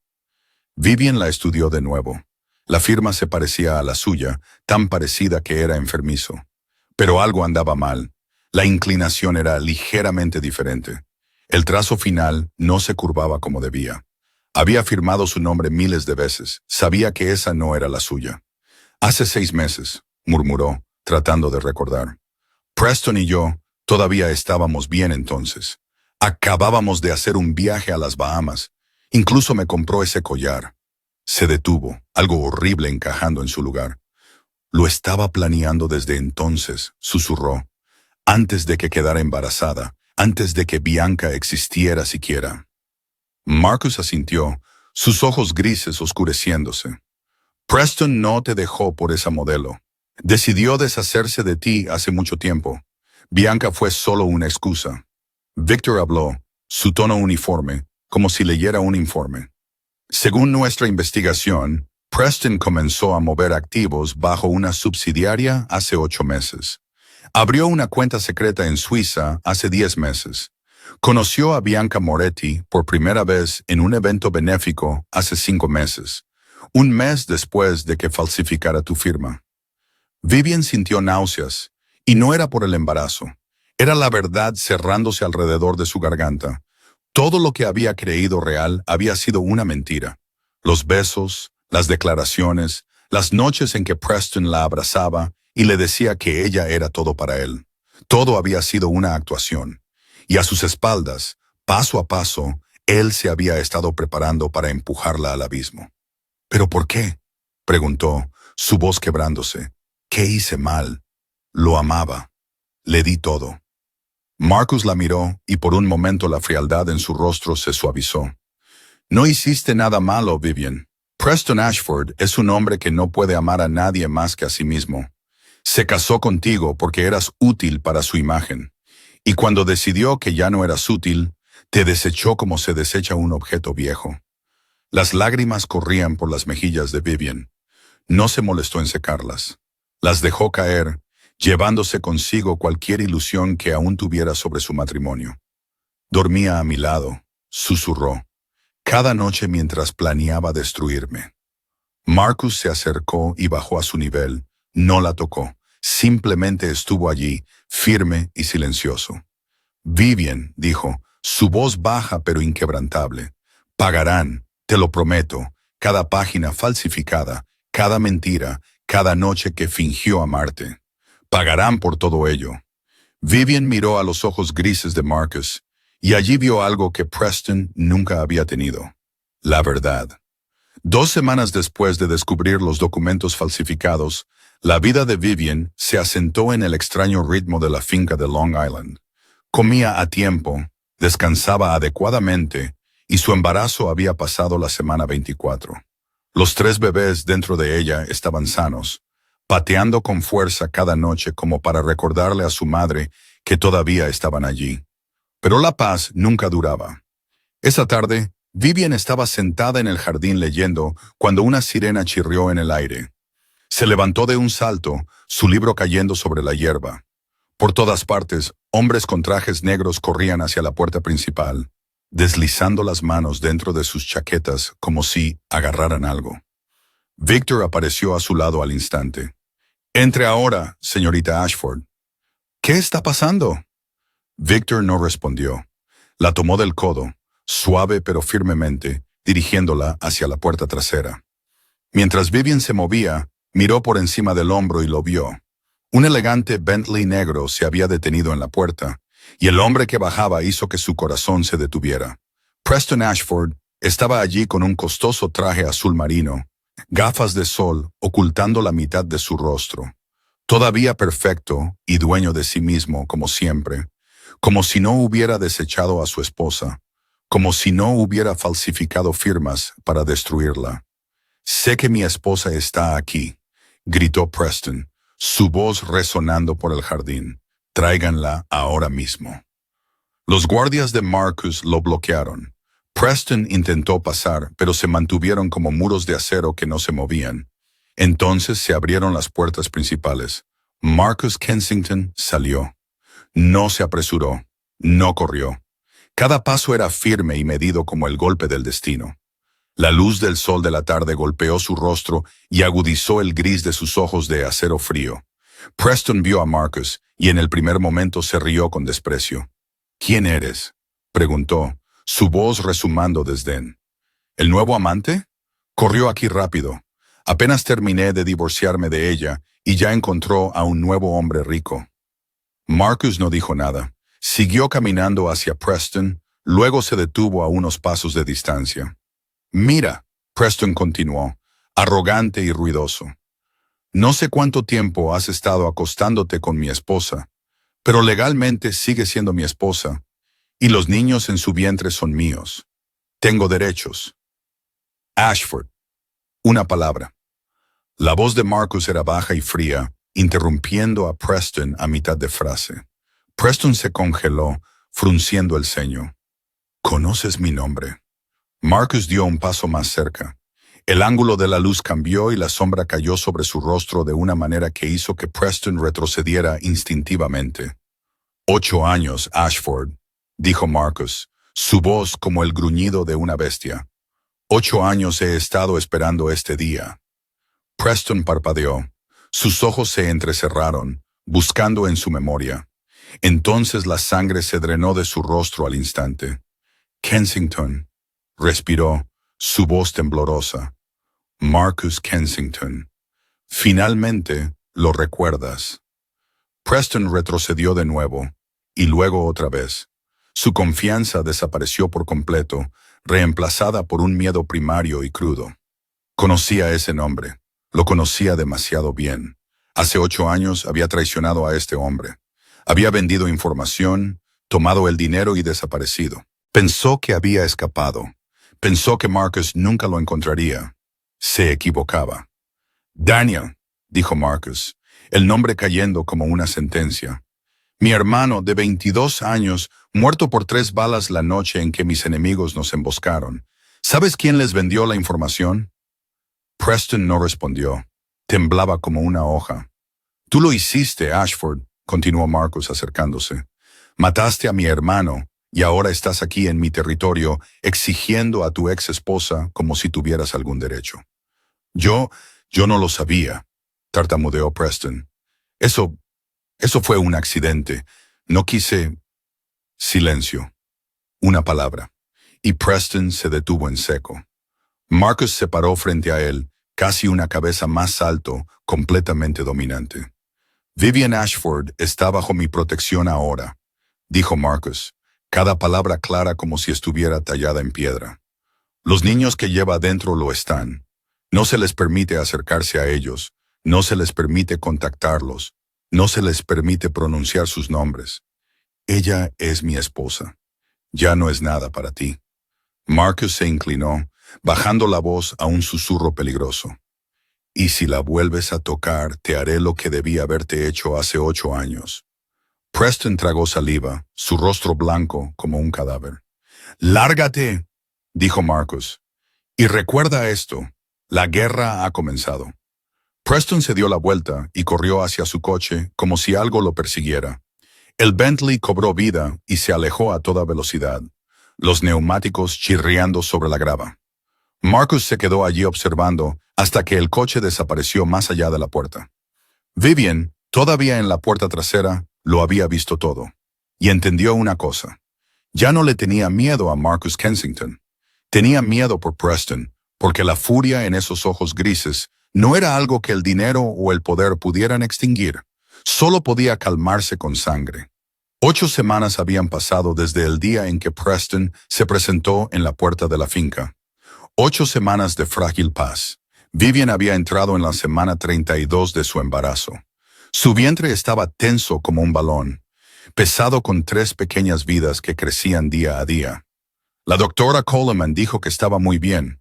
Vivian la estudió de nuevo. La firma se parecía a la suya, tan parecida que era enfermizo. Pero algo andaba mal. La inclinación era ligeramente diferente. El trazo final no se curvaba como debía. Había firmado su nombre miles de veces. Sabía que esa no era la suya. «Hace 6 meses», murmuró, tratando de recordar. «Preston y yo todavía estábamos bien entonces. Acabábamos de hacer un viaje a las Bahamas. Incluso me compró ese collar». Se detuvo, algo horrible encajando en su lugar. «Lo estaba planeando desde entonces», susurró. «Antes de que quedara embarazada, antes de que Bianca existiera siquiera». Marcus asintió, sus ojos grises oscureciéndose. «Preston no te dejó por esa modelo. Decidió deshacerse de ti hace mucho tiempo. Bianca fue solo una excusa». Victor habló, su tono uniforme, como si leyera un informe. «Según nuestra investigación, Preston comenzó a mover activos bajo una subsidiaria hace 8 meses. Abrió una cuenta secreta en Suiza hace 10 meses. Conoció a Bianca Moretti por primera vez en un evento benéfico hace 5 meses, un mes después de que falsificara tu firma». Vivian sintió náuseas, y no era por el embarazo. Era la verdad cerrándose alrededor de su garganta. Todo lo que había creído real había sido una mentira. Los besos, las declaraciones, las noches en que Preston la abrazaba y le decía que ella era todo para él. Todo había sido una actuación. Y a sus espaldas, paso a paso, él se había estado preparando para empujarla al abismo. «¿Pero por qué?», preguntó, su voz quebrándose. «¿Qué hice mal? Lo amaba. Le di todo». Marcus la miró y por un momento la frialdad en su rostro se suavizó. «No hiciste nada malo, Vivian. Preston Ashford es un hombre que no puede amar a nadie más que a sí mismo. Se casó contigo porque eras útil para su imagen. Y cuando decidió que ya no eras útil, te desechó como se desecha un objeto viejo». Las lágrimas corrían por las mejillas de Vivian. No se molestó en secarlas. Las dejó caer, llevándose consigo cualquier ilusión que aún tuviera sobre su matrimonio. «Dormía a mi lado», susurró, «cada noche mientras planeaba destruirme». Marcus se acercó y bajó a su nivel. No la tocó. Simplemente estuvo allí, firme y silencioso. «Vivian», dijo, su voz baja pero inquebrantable, «pagarán, te lo prometo, cada página falsificada, cada mentira, cada noche que fingió amarte. Pagarán por todo ello». Vivian miró a los ojos grises de Marcus, y allí vio algo que Preston nunca había tenido: la verdad. 2 semanas después de descubrir los documentos falsificados, la vida de Vivian se asentó en el extraño ritmo de la finca de Long Island. Comía a tiempo, descansaba adecuadamente, y su embarazo había pasado la semana 24. Los 3 bebés dentro de ella estaban sanos, pateando con fuerza cada noche como para recordarle a su madre que todavía estaban allí. Pero la paz nunca duraba. Esa tarde, Vivian estaba sentada en el jardín leyendo cuando una sirena chirrió en el aire. Se levantó de un salto, su libro cayendo sobre la hierba. Por todas partes, hombres con trajes negros corrían hacia la puerta principal, deslizando las manos dentro de sus chaquetas como si agarraran algo. Victor apareció a su lado al instante. Entre ahora, señorita Ashford. ¿Qué está pasando? Victor no respondió. La tomó del codo, suave pero firmemente, dirigiéndola hacia la puerta trasera. Mientras Vivian se movía, miró por encima del hombro y lo vio. Un elegante Bentley negro se había detenido en la puerta, y el hombre que bajaba hizo que su corazón se detuviera. Preston Ashford estaba allí con un costoso traje azul marino, gafas de sol ocultando la mitad de su rostro. Todavía perfecto y dueño de sí mismo, como siempre, como si no hubiera desechado a su esposa, como si no hubiera falsificado firmas para destruirla. «Sé que mi esposa está aquí», gritó Preston, su voz resonando por el jardín. «Tráiganla ahora mismo». Los guardias de Marcus lo bloquearon. Preston intentó pasar, pero se mantuvieron como muros de acero que no se movían. Entonces se abrieron las puertas principales. Marcus Kensington salió. No se apresuró, no corrió. Cada paso era firme y medido como el golpe del destino. La luz del sol de la tarde golpeó su rostro y agudizó el gris de sus ojos de acero frío. Preston vio a Marcus y en el primer momento se rió con desprecio. «¿Quién eres?», preguntó, su voz rezumando desdén. «¿El nuevo amante?». Corrió aquí rápido. Apenas terminé de divorciarme de ella y ya encontró a un nuevo hombre rico. Marcus no dijo nada. Siguió caminando hacia Preston, luego se detuvo a unos pasos de distancia. «Mira», Preston continuó, arrogante y ruidoso. «No sé cuánto tiempo has estado acostándote con mi esposa, pero legalmente sigue siendo mi esposa, y los niños en su vientre son míos. Tengo derechos». «Ashford». Una palabra. La voz de Marcus era baja y fría, interrumpiendo a Preston a mitad de frase. Preston se congeló, frunciendo el ceño. «¿Conoces mi nombre?». Marcus dio un paso más cerca. El ángulo de la luz cambió y la sombra cayó sobre su rostro de una manera que hizo que Preston retrocediera instintivamente. «8 años, Ashford», dijo Marcus, su voz como el gruñido de una bestia. «8 años he estado esperando este día». Preston parpadeó. Sus ojos se entrecerraron, buscando en su memoria. Entonces la sangre se drenó de su rostro al instante. «Kensington», respiró, su voz temblorosa. «Marcus Kensington. Finalmente lo recuerdas». Preston retrocedió de nuevo, y luego otra vez. Su confianza desapareció por completo, reemplazada por un miedo primario y crudo. Conocía ese nombre. Lo conocía demasiado bien. Hace 8 años había traicionado a este hombre. Había vendido información, tomado el dinero y desaparecido. Pensó que había escapado. Pensó que Marcus nunca lo encontraría. Se equivocaba. «Daniel», dijo Marcus, el nombre cayendo como una sentencia. «Mi hermano de 22 años, muerto por 3 balas la noche en que mis enemigos nos emboscaron. ¿Sabes quién les vendió la información?». Preston no respondió. Temblaba como una hoja. «Tú lo hiciste, Ashford», continuó Marcus acercándose. «Mataste a mi hermano y ahora estás aquí en mi territorio exigiendo a tu ex esposa como si tuvieras algún derecho». Yo no lo sabía», tartamudeó Preston. Eso fue un accidente. No quise». Silencio. Una palabra. Y Preston se detuvo en seco. Marcus se paró frente a él, casi una cabeza más alto, completamente dominante. «Vivian Ashford está bajo mi protección ahora», dijo Marcus, cada palabra clara como si estuviera tallada en piedra. «Los niños que lleva adentro lo están. No se les permite acercarse a ellos, no se les permite contactarlos, no se les permite pronunciar sus nombres. Ella es mi esposa. Ya no es nada para ti». Marcus se inclinó, bajando la voz a un susurro peligroso. «Y si la vuelves a tocar, te haré lo que debí haberte hecho hace 8 años». Preston tragó saliva, su rostro blanco como un cadáver. «¡Lárgate!», dijo Marcus. «Y recuerda esto, la guerra ha comenzado». Preston se dio la vuelta y corrió hacia su coche como si algo lo persiguiera. El Bentley cobró vida y se alejó a toda velocidad, los neumáticos chirriando sobre la grava. Marcus se quedó allí observando hasta que el coche desapareció más allá de la puerta. Vivian, todavía en la puerta trasera, lo había visto todo. Y entendió una cosa. Ya no le tenía miedo a Marcus Kensington. Tenía miedo por Preston, porque la furia en esos ojos grises no era algo que el dinero o el poder pudieran extinguir. Solo podía calmarse con sangre. 8 semanas habían pasado desde el día en que Preston se presentó en la puerta de la finca. 8 semanas de frágil paz. Vivian había entrado en la semana 32 de su embarazo. Su vientre estaba tenso como un balón, pesado con 3 pequeñas vidas que crecían día a día. La doctora Coleman dijo que estaba muy bien,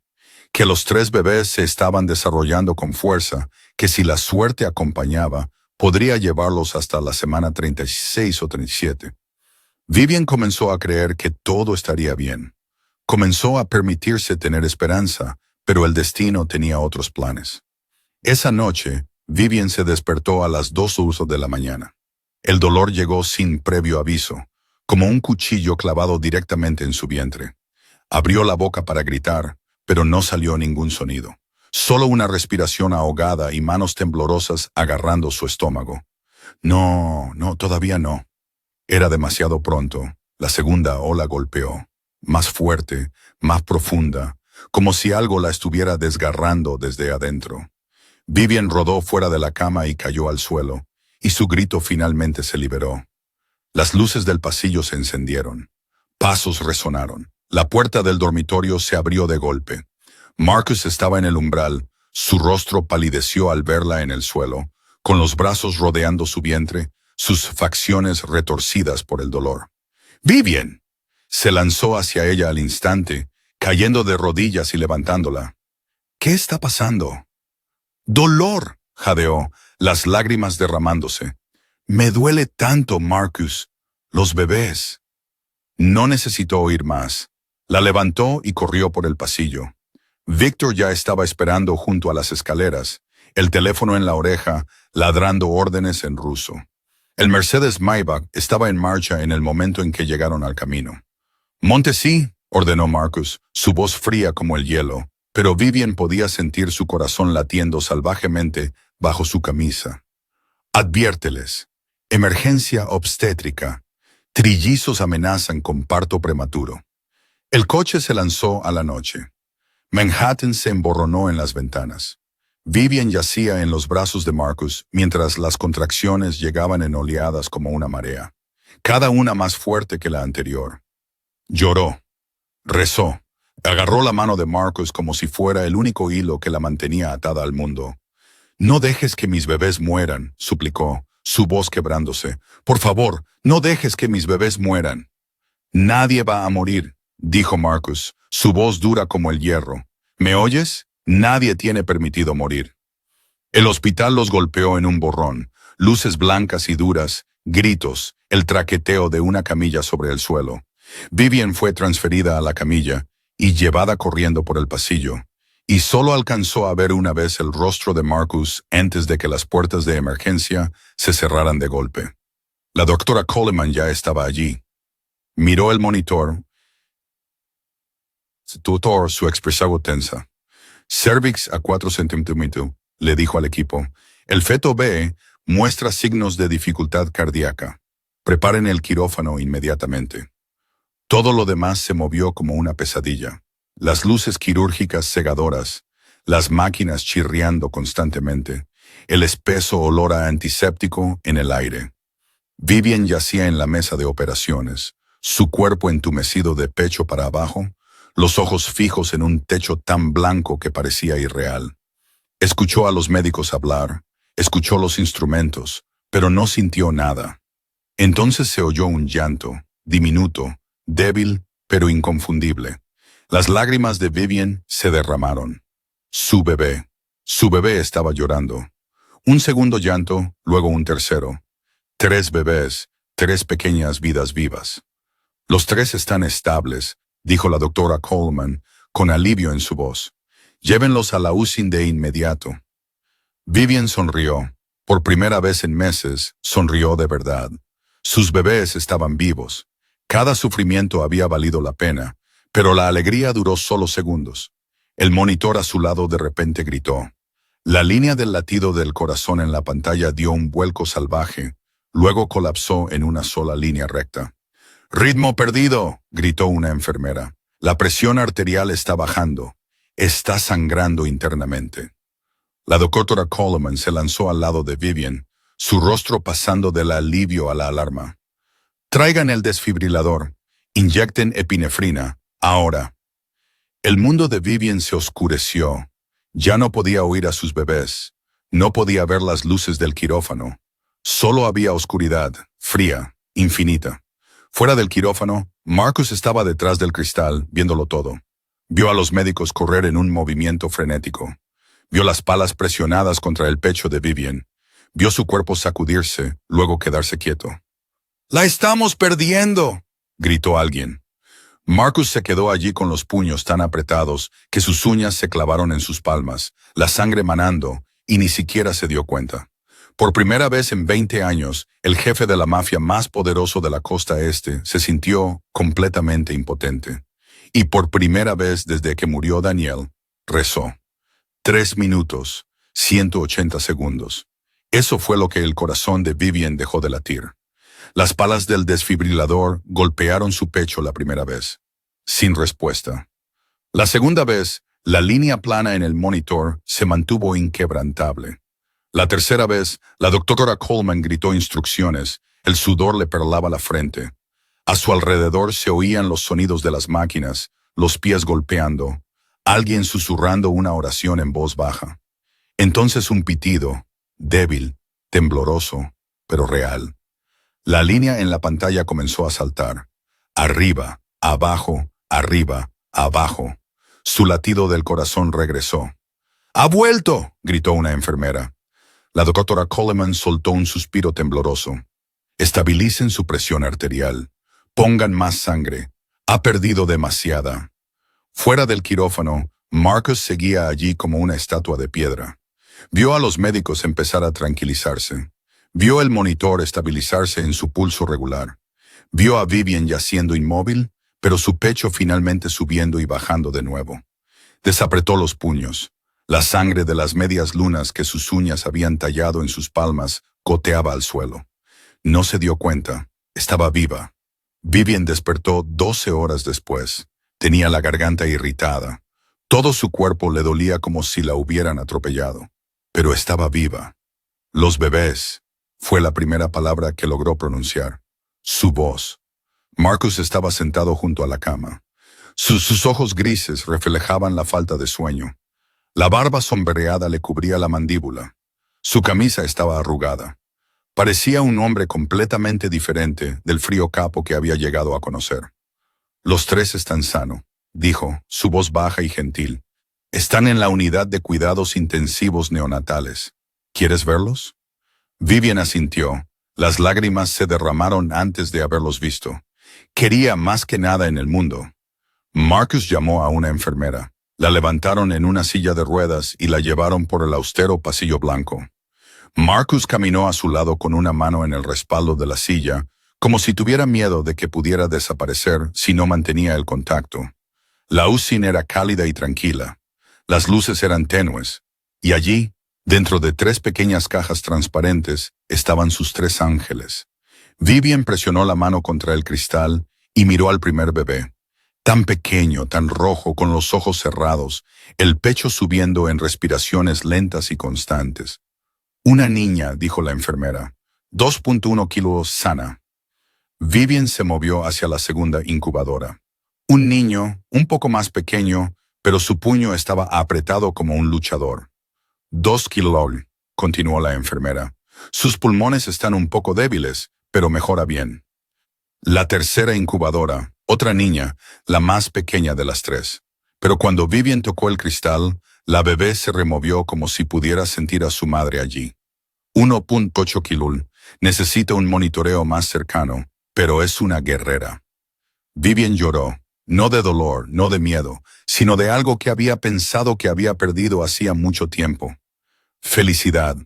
que los 3 bebés se estaban desarrollando con fuerza, que si la suerte acompañaba, podría llevarlos hasta la semana 36 o 37. Vivian comenzó a creer que todo estaría bien. Comenzó a permitirse tener esperanza, pero el destino tenía otros planes. Esa noche, Vivian se despertó a las 2:00 de la mañana. El dolor llegó sin previo aviso, como un cuchillo clavado directamente en su vientre. Abrió la boca para gritar, pero no salió ningún sonido. Solo una respiración ahogada y manos temblorosas agarrando su estómago. No, todavía no. Era demasiado pronto. La segunda ola golpeó. Más fuerte, más profunda, como si algo la estuviera desgarrando desde adentro. Vivian rodó fuera de la cama y cayó al suelo, y su grito finalmente se liberó. Las luces del pasillo se encendieron. Pasos resonaron. La puerta del dormitorio se abrió de golpe. Marcus estaba en el umbral. Su rostro palideció al verla en el suelo, con los brazos rodeando su vientre, sus facciones retorcidas por el dolor. ¡Vivian! Se lanzó hacia ella al instante, cayendo de rodillas y levantándola. ¿Qué está pasando? ¡Dolor!, jadeó, las lágrimas derramándose. Me duele tanto, Marcus. Los bebés. No necesitó oír más. La levantó y corrió por el pasillo. Victor ya estaba esperando junto a las escaleras, el teléfono en la oreja, ladrando órdenes en ruso. El Mercedes Maybach estaba en marcha en el momento en que llegaron al camino. «Montesí», ordenó Marcus, su voz fría como el hielo, pero Vivian podía sentir su corazón latiendo salvajemente bajo su camisa. «Adviérteles. Emergencia obstétrica. Trillizos amenazan con parto prematuro». El coche se lanzó a la noche. Manhattan se emborronó en las ventanas. Vivian yacía en los brazos de Marcus mientras las contracciones llegaban en oleadas como una marea, cada una más fuerte que la anterior. Lloró, rezó, agarró la mano de Marcus como si fuera el único hilo que la mantenía atada al mundo. «No dejes que mis bebés mueran», suplicó, su voz quebrándose. «Por favor, no dejes que mis bebés mueran». «Nadie va a morir», dijo Marcus, su voz dura como el hierro. «¿Me oyes? Nadie tiene permitido morir». El hospital los golpeó en un borrón, luces blancas y duras, gritos, el traqueteo de una camilla sobre el suelo. Vivian fue transferida a la camilla y llevada corriendo por el pasillo, y solo alcanzó a ver una vez el rostro de Marcus antes de que las puertas de emergencia se cerraran de golpe. La doctora Coleman ya estaba allí. Miró el monitor. Su expresión tensa. «Cervix a 4 centímetros», le dijo al equipo. «El feto B muestra signos de dificultad cardíaca. Preparen el quirófano inmediatamente». Todo lo demás se movió como una pesadilla. Las luces quirúrgicas cegadoras, las máquinas chirriando constantemente, el espeso olor a antiséptico en el aire. Vivian yacía en la mesa de operaciones, su cuerpo entumecido de pecho para abajo, los ojos fijos en un techo tan blanco que parecía irreal. Escuchó a los médicos hablar, escuchó los instrumentos, pero no sintió nada. Entonces se oyó un llanto, diminuto, débil, pero inconfundible. Las lágrimas de Vivian se derramaron. Su bebé estaba llorando. Un segundo llanto, luego un tercero. 3 bebés, 3 pequeñas vidas vivas. «Los 3 están estables», dijo la doctora Coleman, con alivio en su voz. «Llévenlos a la UCI de inmediato». Vivian sonrió. Por primera vez en meses, sonrió de verdad. Sus bebés estaban vivos. Cada sufrimiento había valido la pena, pero la alegría duró solo segundos. El monitor a su lado de repente gritó. La línea del latido del corazón en la pantalla dio un vuelco salvaje, luego colapsó en una sola línea recta. «¡Ritmo perdido!», gritó una enfermera. «La presión arterial está bajando. Está sangrando internamente». La doctora Coleman se lanzó al lado de Vivian, su rostro pasando del alivio a la alarma. «Traigan el desfibrilador. Inyecten epinefrina. Ahora». El mundo de Vivian se oscureció. Ya no podía oír a sus bebés. No podía ver las luces del quirófano. Solo había oscuridad, fría, infinita. Fuera del quirófano, Marcus estaba detrás del cristal, viéndolo todo. Vio a los médicos correr en un movimiento frenético. Vio las palas presionadas contra el pecho de Vivian. Vio su cuerpo sacudirse, luego quedarse quieto. «¡La estamos perdiendo!», gritó alguien. Marcus se quedó allí con los puños tan apretados que sus uñas se clavaron en sus palmas, la sangre manando, y ni siquiera se dio cuenta. Por primera vez en 20 años, el jefe de la mafia más poderoso de la costa este se sintió completamente impotente. Y por primera vez desde que murió Daniel, rezó. 3 minutos, 180 segundos. Eso fue lo que el corazón de Vivian dejó de latir. Las palas del desfibrilador golpearon su pecho la primera vez, sin respuesta. La segunda vez, la línea plana en el monitor se mantuvo inquebrantable. La tercera vez, la doctora Coleman gritó instrucciones, el sudor le perlaba la frente. A su alrededor se oían los sonidos de las máquinas, los pies golpeando, alguien susurrando una oración en voz baja. Entonces un pitido, débil, tembloroso, pero real. La línea en la pantalla comenzó a saltar. Arriba, abajo, arriba, abajo. Su latido del corazón regresó. «¡Ha vuelto!», gritó una enfermera. La doctora Coleman soltó un suspiro tembloroso. «Estabilicen su presión arterial. Pongan más sangre. Ha perdido demasiada». Fuera del quirófano, Marcus seguía allí como una estatua de piedra. Vio a los médicos empezar a tranquilizarse. Vio el monitor estabilizarse en su pulso regular. Vio a Vivian yaciendo inmóvil, pero su pecho finalmente subiendo y bajando de nuevo. Desapretó los puños. La sangre de las medias lunas que sus uñas habían tallado en sus palmas goteaba al suelo. No se dio cuenta. Estaba viva. Vivian despertó 12 horas después. Tenía la garganta irritada. Todo su cuerpo le dolía como si la hubieran atropellado. Pero estaba viva. Los bebés. Fue la primera palabra que logró pronunciar. Su voz. Marcus estaba sentado junto a la cama. Sus ojos grises reflejaban la falta de sueño. La barba sombreada le cubría la mandíbula. Su camisa estaba arrugada. Parecía un hombre completamente diferente del frío capo que había llegado a conocer. «Los 3 están sanos», dijo, su voz baja y gentil. «Están en la unidad de cuidados intensivos neonatales. ¿Quieres verlos?». Vivian asintió. Las lágrimas se derramaron antes de haberlos visto. Quería más que nada en el mundo. Marcus llamó a una enfermera. La levantaron en una silla de ruedas y la llevaron por el austero pasillo blanco. Marcus caminó a su lado con una mano en el respaldo de la silla, como si tuviera miedo de que pudiera desaparecer si no mantenía el contacto. La UCI era cálida y tranquila. Las luces eran tenues. Y allí, dentro de 3 pequeñas cajas transparentes, estaban sus 3 ángeles. Vivian presionó la mano contra el cristal y miró al primer bebé. Tan pequeño, tan rojo, con los ojos cerrados, el pecho subiendo en respiraciones lentas y constantes. «Una niña», dijo la enfermera. 2.1 kilos sana. Vivian se movió hacia la segunda incubadora. Un niño, un poco más pequeño, pero su puño estaba apretado como un luchador. 2 kilol, continuó la enfermera. Sus pulmones están un poco débiles, pero mejora bien. La tercera incubadora, otra niña, la más pequeña de las 3. Pero cuando Vivian tocó el cristal, la bebé se removió como si pudiera sentir a su madre allí. 1.8 kilol, necesita un monitoreo más cercano, pero es una guerrera. Vivian lloró, no de dolor, no de miedo, sino de algo que había pensado que había perdido hacía mucho tiempo. Felicidad.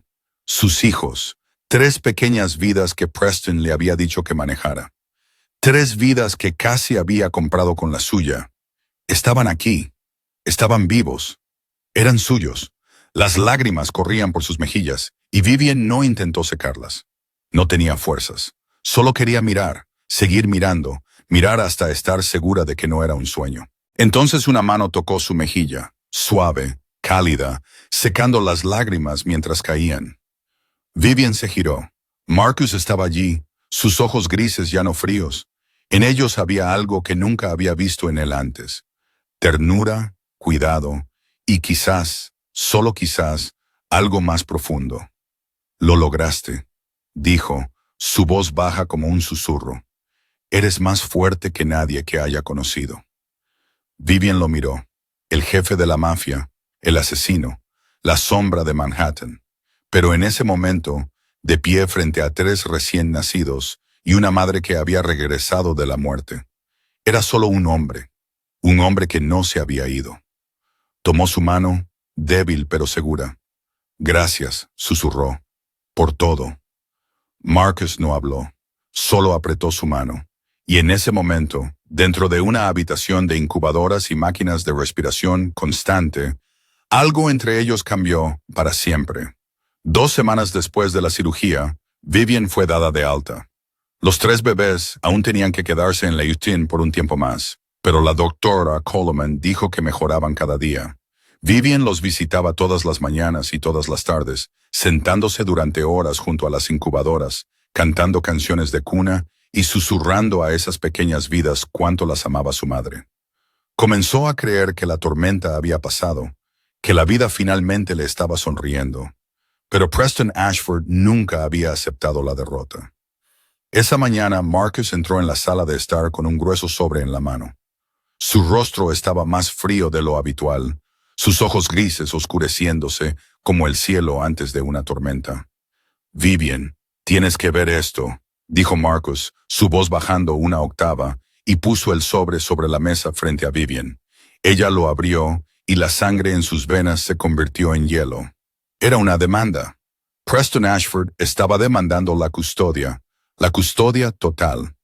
Sus hijos. 3 pequeñas vidas que Preston le había dicho que manejara. 3 vidas que casi había comprado con la suya. Estaban aquí. Estaban vivos. Eran suyos. Las lágrimas corrían por sus mejillas y Vivian no intentó secarlas. No tenía fuerzas. Solo quería mirar, seguir mirando, mirar hasta estar segura de que no era un sueño. Entonces una mano tocó su mejilla, suave, cálida, secando las lágrimas mientras caían. Vivian se giró. Marcus estaba allí, sus ojos grises ya no fríos. En ellos había algo que nunca había visto en él antes. Ternura, cuidado y quizás, solo quizás, algo más profundo. Lo lograste, dijo, su voz baja como un susurro. Eres más fuerte que nadie que haya conocido. Vivian lo miró. El jefe de la mafia, el asesino, la sombra de Manhattan. Pero en ese momento, de pie frente a 3 recién nacidos y una madre que había regresado de la muerte, era solo un hombre que no se había ido. Tomó su mano, débil pero segura. Gracias, susurró, por todo. Marcus no habló, solo apretó su mano. Y en ese momento, dentro de una habitación de incubadoras y máquinas de respiración constante, algo entre ellos cambió para siempre. 2 semanas después de la cirugía, Vivian fue dada de alta. Los 3 bebés aún tenían que quedarse en Leyton por un tiempo más, pero la doctora Coleman dijo que mejoraban cada día. Vivian los visitaba todas las mañanas y todas las tardes, sentándose durante horas junto a las incubadoras, cantando canciones de cuna y susurrando a esas pequeñas vidas cuánto las amaba su madre. Comenzó a creer que la tormenta había pasado, que la vida finalmente le estaba sonriendo. Pero Preston Ashford nunca había aceptado la derrota. Esa mañana Marcus entró en la sala de estar con un grueso sobre en la mano. Su rostro estaba más frío de lo habitual, sus ojos grises oscureciéndose como el cielo antes de una tormenta. Vivian, tienes que ver esto, dijo Marcus, su voz bajando una octava, y puso el sobre la mesa frente a Vivian. Ella lo abrió y la sangre en sus venas se convirtió en hielo. Era una demanda. Preston Ashford estaba demandando la custodia total.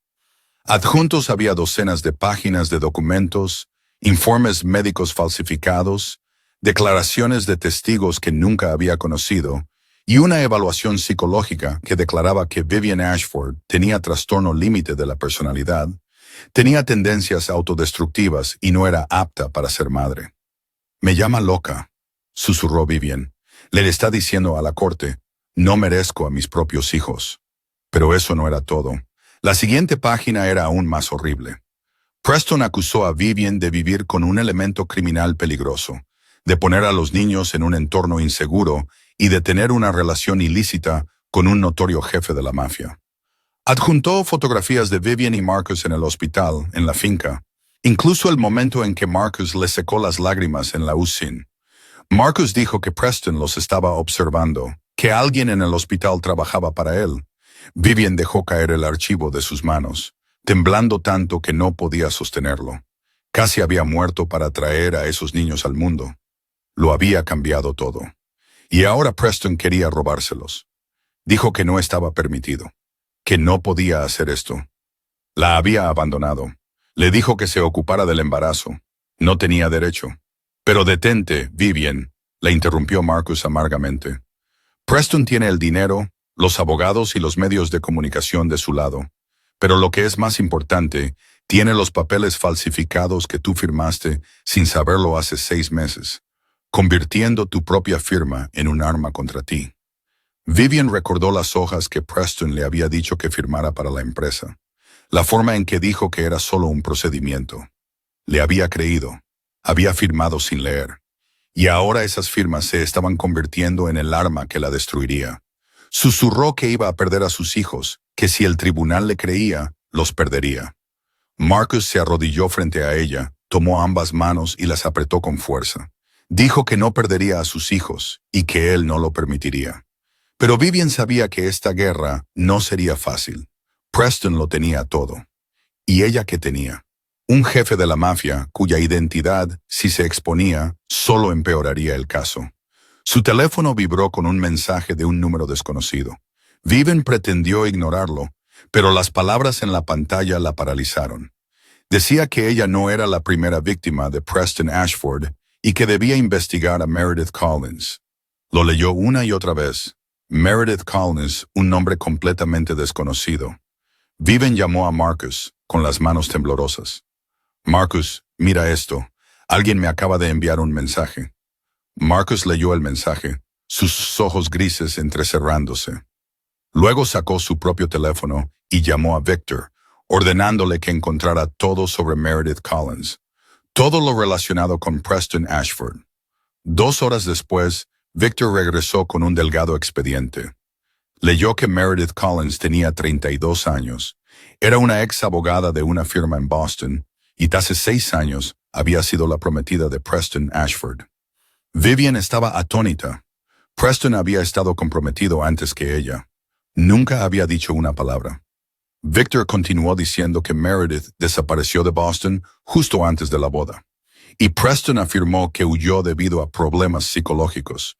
Adjuntos había docenas de páginas de documentos, informes médicos falsificados, declaraciones de testigos que nunca había conocido, y una evaluación psicológica que declaraba que Vivian Ashford tenía trastorno límite de la personalidad, tenía tendencias autodestructivas y no era apta para ser madre. Me llama loca, susurró Vivian. Le está diciendo a la corte, no merezco a mis propios hijos. Pero eso no era todo. La siguiente página era aún más horrible. Preston acusó a Vivian de vivir con un elemento criminal peligroso, de poner a los niños en un entorno inseguro y de tener una relación ilícita con un notorio jefe de la mafia. Adjuntó fotografías de Vivian y Marcus en el hospital, en la finca, incluso el momento en que Marcus le secó las lágrimas en la UCI. Marcus dijo que Preston los estaba observando, que alguien en el hospital trabajaba para él. Vivian dejó caer el archivo de sus manos, temblando tanto que no podía sostenerlo. Casi había muerto para traer a esos niños al mundo. Lo había cambiado todo. Y ahora Preston quería robárselos. Dijo que no estaba permitido, que no podía hacer esto. La había abandonado. Le dijo que se ocupara del embarazo. No tenía derecho. Pero detente, Vivian, le interrumpió Marcus amargamente. Preston tiene el dinero, los abogados y los medios de comunicación de su lado. Pero lo que es más importante, tiene los papeles falsificados que tú firmaste sin saberlo hace 6 meses, convirtiendo tu propia firma en un arma contra ti. Vivian recordó las hojas que Preston le había dicho que firmara para la empresa, la forma en que dijo que era solo un procedimiento. Le había creído, había firmado sin leer, y ahora esas firmas se estaban convirtiendo en el arma que la destruiría. Susurró que iba a perder a sus hijos, que si el tribunal le creía, los perdería. Marcus se arrodilló frente a ella, tomó ambas manos y las apretó con fuerza. Dijo que no perdería a sus hijos y que él no lo permitiría. Pero Vivian sabía que esta guerra no sería fácil. Preston lo tenía todo. ¿Y ella qué tenía? Un jefe de la mafia cuya identidad, si se exponía, solo empeoraría el caso. Su teléfono vibró con un mensaje de un número desconocido. Vivian pretendió ignorarlo, pero las palabras en la pantalla la paralizaron. Decía que ella no era la primera víctima de Preston Ashford y que debía investigar a Meredith Collins. Lo leyó una y otra vez. Meredith Collins, un nombre completamente desconocido. Vivian llamó a Marcus, con las manos temblorosas. Marcus, mira esto. Alguien me acaba de enviar un mensaje. Marcus leyó el mensaje, sus ojos grises entrecerrándose. Luego sacó su propio teléfono y llamó a Victor, ordenándole que encontrara todo sobre Meredith Collins, todo lo relacionado con Preston Ashford. 2 horas después, Victor regresó con un delgado expediente. Leyó que Meredith Collins tenía 32 años, era una ex abogada de una firma en Boston y hace 6 años había sido la prometida de Preston Ashford. Vivian estaba atónita. Preston había estado comprometido antes que ella. Nunca había dicho una palabra. Victor continuó diciendo que Meredith desapareció de Boston justo antes de la boda. Y Preston afirmó que huyó debido a problemas psicológicos.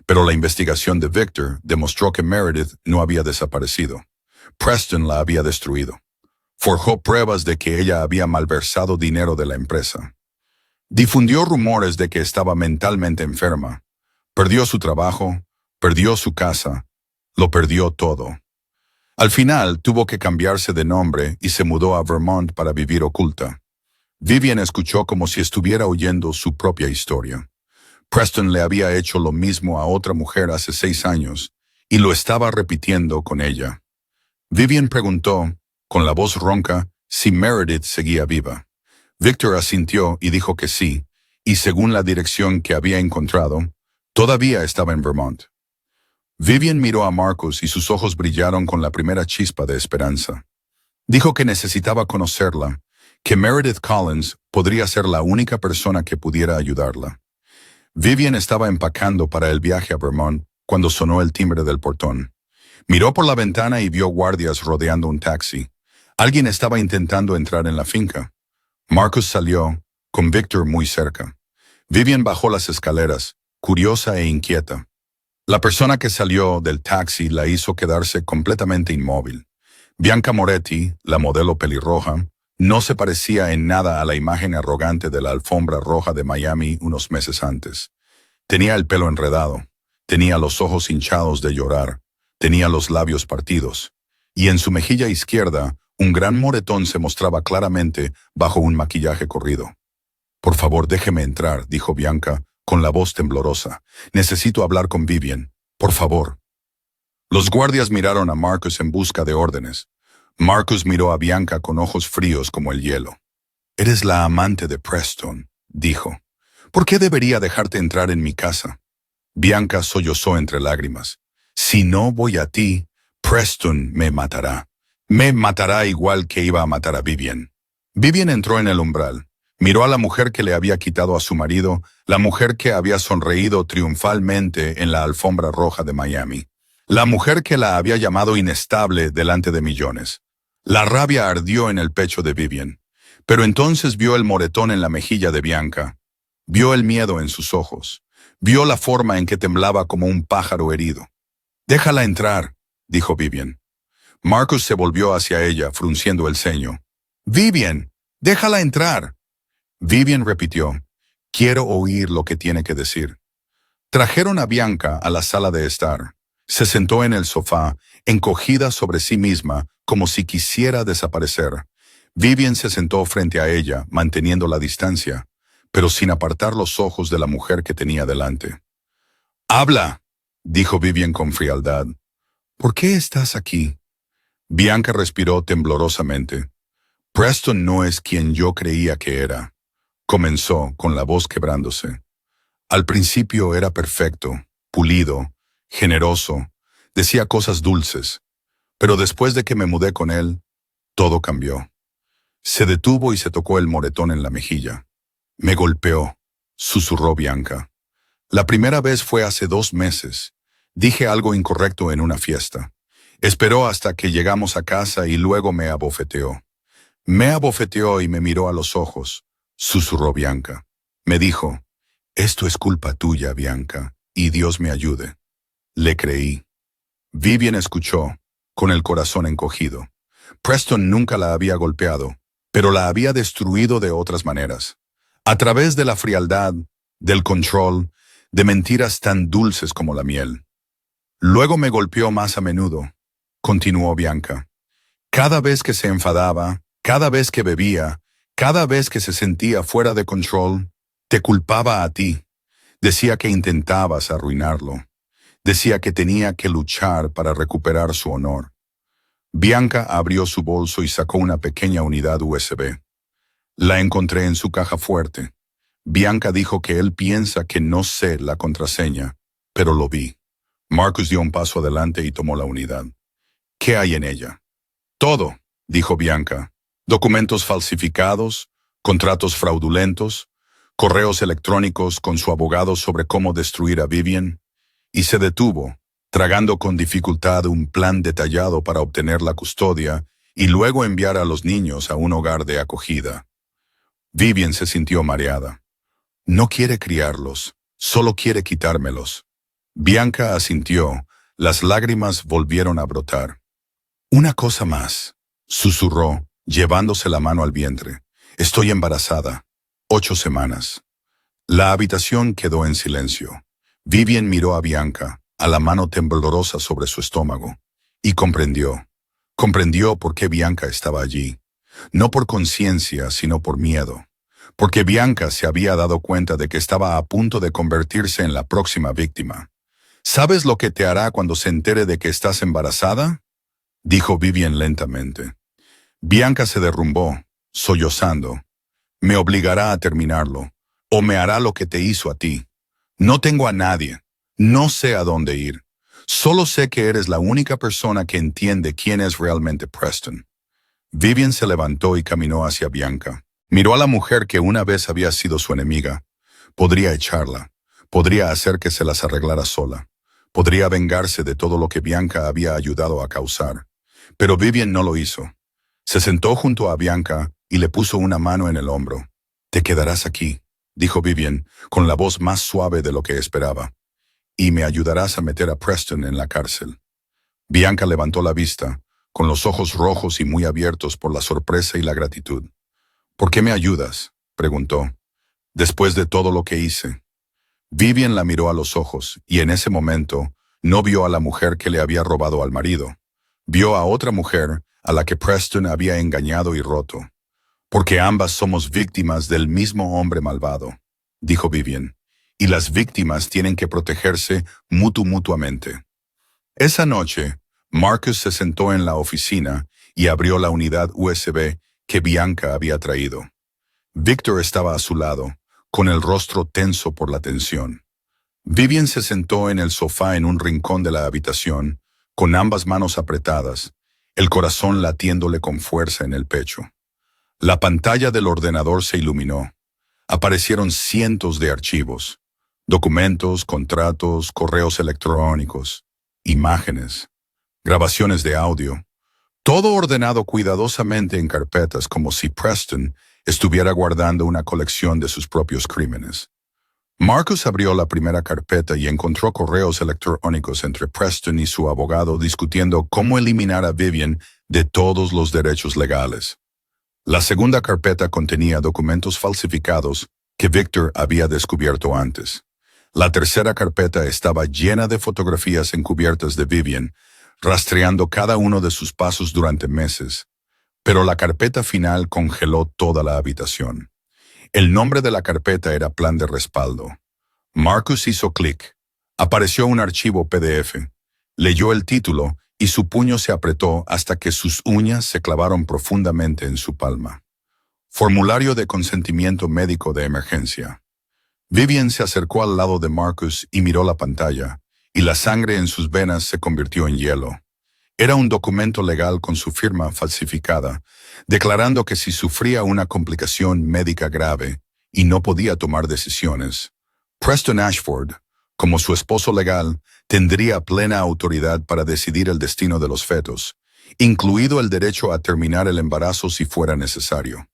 Pero la investigación de Victor demostró que Meredith no había desaparecido. Preston la había destruido. Forjó pruebas de que ella había malversado dinero de la empresa. Difundió rumores de que estaba mentalmente enferma. Perdió su trabajo, perdió su casa, lo perdió todo. Al final tuvo que cambiarse de nombre y se mudó a Vermont para vivir oculta. Vivian escuchó como si estuviera oyendo su propia historia. Preston le había hecho lo mismo a otra mujer hace 6 años y lo estaba repitiendo con ella. Vivian preguntó, con la voz ronca, si Meredith seguía viva. Victor asintió y dijo que sí, y según la dirección que había encontrado, todavía estaba en Vermont. Vivian miró a Marcus y sus ojos brillaron con la primera chispa de esperanza. Dijo que necesitaba conocerla, que Meredith Collins podría ser la única persona que pudiera ayudarla. Vivian estaba empacando para el viaje a Vermont cuando sonó el timbre del portón. Miró por la ventana y vio guardias rodeando un taxi. Alguien estaba intentando entrar en la finca. Marcus salió, con Victor muy cerca. Vivian bajó las escaleras, curiosa e inquieta. La persona que salió del taxi la hizo quedarse completamente inmóvil. Bianca Moretti, la modelo pelirroja, no se parecía en nada a la imagen arrogante de la alfombra roja de Miami unos meses antes. Tenía el pelo enredado, tenía los ojos hinchados de llorar, tenía los labios partidos, y en su mejilla izquierda un gran moretón se mostraba claramente bajo un maquillaje corrido. «Por favor, déjeme entrar», dijo Bianca, con la voz temblorosa. «Necesito hablar con Vivian. Por favor». Los guardias miraron a Marcus en busca de órdenes. Marcus miró a Bianca con ojos fríos como el hielo. «Eres la amante de Preston», dijo. «¿Por qué debería dejarte entrar en mi casa?» Bianca sollozó entre lágrimas. «Si no voy a ti, Preston me matará. Me matará igual que iba a matar a Vivian». Vivian entró en el umbral. Miró a la mujer que le había quitado a su marido, la mujer que había sonreído triunfalmente en la alfombra roja de Miami. La mujer que la había llamado inestable delante de millones. La rabia ardió en el pecho de Vivian. Pero entonces vio el moretón en la mejilla de Bianca. Vio el miedo en sus ojos. Vio la forma en que temblaba como un pájaro herido. «Déjala entrar», dijo Vivian. Marcus se volvió hacia ella, frunciendo el ceño. «Vivian, déjala entrar». Vivian repitió, «Quiero oír lo que tiene que decir». Trajeron a Bianca a la sala de estar. Se sentó en el sofá, encogida sobre sí misma, como si quisiera desaparecer. Vivian se sentó frente a ella, manteniendo la distancia, pero sin apartar los ojos de la mujer que tenía delante. «Habla», dijo Vivian con frialdad. «¿Por qué estás aquí?» Bianca respiró temblorosamente. «Preston no es quien yo creía que era», comenzó con la voz quebrándose. «Al principio era perfecto, pulido, generoso, decía cosas dulces, pero después de que me mudé con él, todo cambió». Se detuvo y se tocó el moretón en la mejilla. «Me golpeó», susurró Bianca. «La primera vez fue hace 2 meses. Dije algo incorrecto en una fiesta. Esperó hasta que llegamos a casa y luego me abofeteó. Me abofeteó y me miró a los ojos», susurró Bianca. Me dijo, «Esto es culpa tuya, Bianca, y Dios me ayude». Le creí. Vivian escuchó, con el corazón encogido. Preston nunca la había golpeado, pero la había destruido de otras maneras. A través de la frialdad, del control, de mentiras tan dulces como la miel. Luego me golpeó más a menudo, continuó Bianca. Cada vez que se enfadaba, cada vez que bebía, cada vez que se sentía fuera de control, te culpaba a ti. Decía que intentabas arruinarlo. Decía que tenía que luchar para recuperar su honor. Bianca abrió su bolso y sacó una pequeña unidad USB. La encontré en su caja fuerte. Bianca dijo que él piensa que no sé la contraseña, pero lo vi. Marcus dio un paso adelante y tomó la unidad. ¿Qué hay en ella? Todo, dijo Bianca. Documentos falsificados, contratos fraudulentos, correos electrónicos con su abogado sobre cómo destruir a Vivian, y se detuvo, tragando con dificultad un plan detallado para obtener la custodia y luego enviar a los niños a un hogar de acogida. Vivian se sintió mareada. No quiere criarlos, solo quiere quitármelos. Bianca asintió, las lágrimas volvieron a brotar. Una cosa más, susurró, llevándose la mano al vientre. Estoy embarazada. 8 semanas. La habitación quedó en silencio. Vivian miró a Bianca, a la mano temblorosa sobre su estómago, y comprendió. Comprendió por qué Bianca estaba allí. No por conciencia, sino por miedo. Porque Bianca se había dado cuenta de que estaba a punto de convertirse en la próxima víctima. ¿Sabes lo que te hará cuando se entere de que estás embarazada?, dijo Vivian lentamente. Bianca se derrumbó, sollozando. Me obligará a terminarlo, o me hará lo que te hizo a ti. No tengo a nadie, no sé a dónde ir. Solo sé que eres la única persona que entiende quién es realmente Preston. Vivian se levantó y caminó hacia Bianca. Miró a la mujer que una vez había sido su enemiga. Podría echarla, podría hacer que se las arreglara sola. Podría vengarse de todo lo que Bianca había ayudado a causar. Pero Vivian no lo hizo. Se sentó junto a Bianca y le puso una mano en el hombro. Te quedarás aquí, dijo Vivian, con la voz más suave de lo que esperaba. Y me ayudarás a meter a Preston en la cárcel. Bianca levantó la vista, con los ojos rojos y muy abiertos por la sorpresa y la gratitud. ¿Por qué me ayudas?, preguntó. Después de todo lo que hice. Vivian la miró a los ojos y en ese momento no vio a la mujer que le había robado al marido. Vio a otra mujer a la que Preston había engañado y roto. Porque ambas somos víctimas del mismo hombre malvado, dijo Vivian, y las víctimas tienen que protegerse mutuamente. Esa noche, Marcus se sentó en la oficina y abrió la unidad USB que Bianca había traído. Victor estaba a su lado, con el rostro tenso por la tensión. Vivian se sentó en el sofá en un rincón de la habitación, con ambas manos apretadas, el corazón latiéndole con fuerza en el pecho. La pantalla del ordenador se iluminó. Aparecieron cientos de archivos, documentos, contratos, correos electrónicos, imágenes, grabaciones de audio, todo ordenado cuidadosamente en carpetas como si Preston estuviera guardando una colección de sus propios crímenes. Marcus abrió la primera carpeta y encontró correos electrónicos entre Preston y su abogado discutiendo cómo eliminar a Vivian de todos los derechos legales. La segunda carpeta contenía documentos falsificados que Victor había descubierto antes. La tercera carpeta estaba llena de fotografías encubiertas de Vivian, rastreando cada uno de sus pasos durante meses. Pero la carpeta final congeló toda la habitación. El nombre de la carpeta era Plan de Respaldo. Marcus hizo clic. Apareció un archivo PDF. Leyó el título y su puño se apretó hasta que sus uñas se clavaron profundamente en su palma. Formulario de consentimiento médico de emergencia. Vivian se acercó al lado de Marcus y miró la pantalla, y la sangre en sus venas se convirtió en hielo. Era un documento legal con su firma falsificada, declarando que si sufría una complicación médica grave y no podía tomar decisiones, Preston Ashford, como su esposo legal, tendría plena autoridad para decidir el destino de los fetos, incluido el derecho a terminar el embarazo si fuera necesario.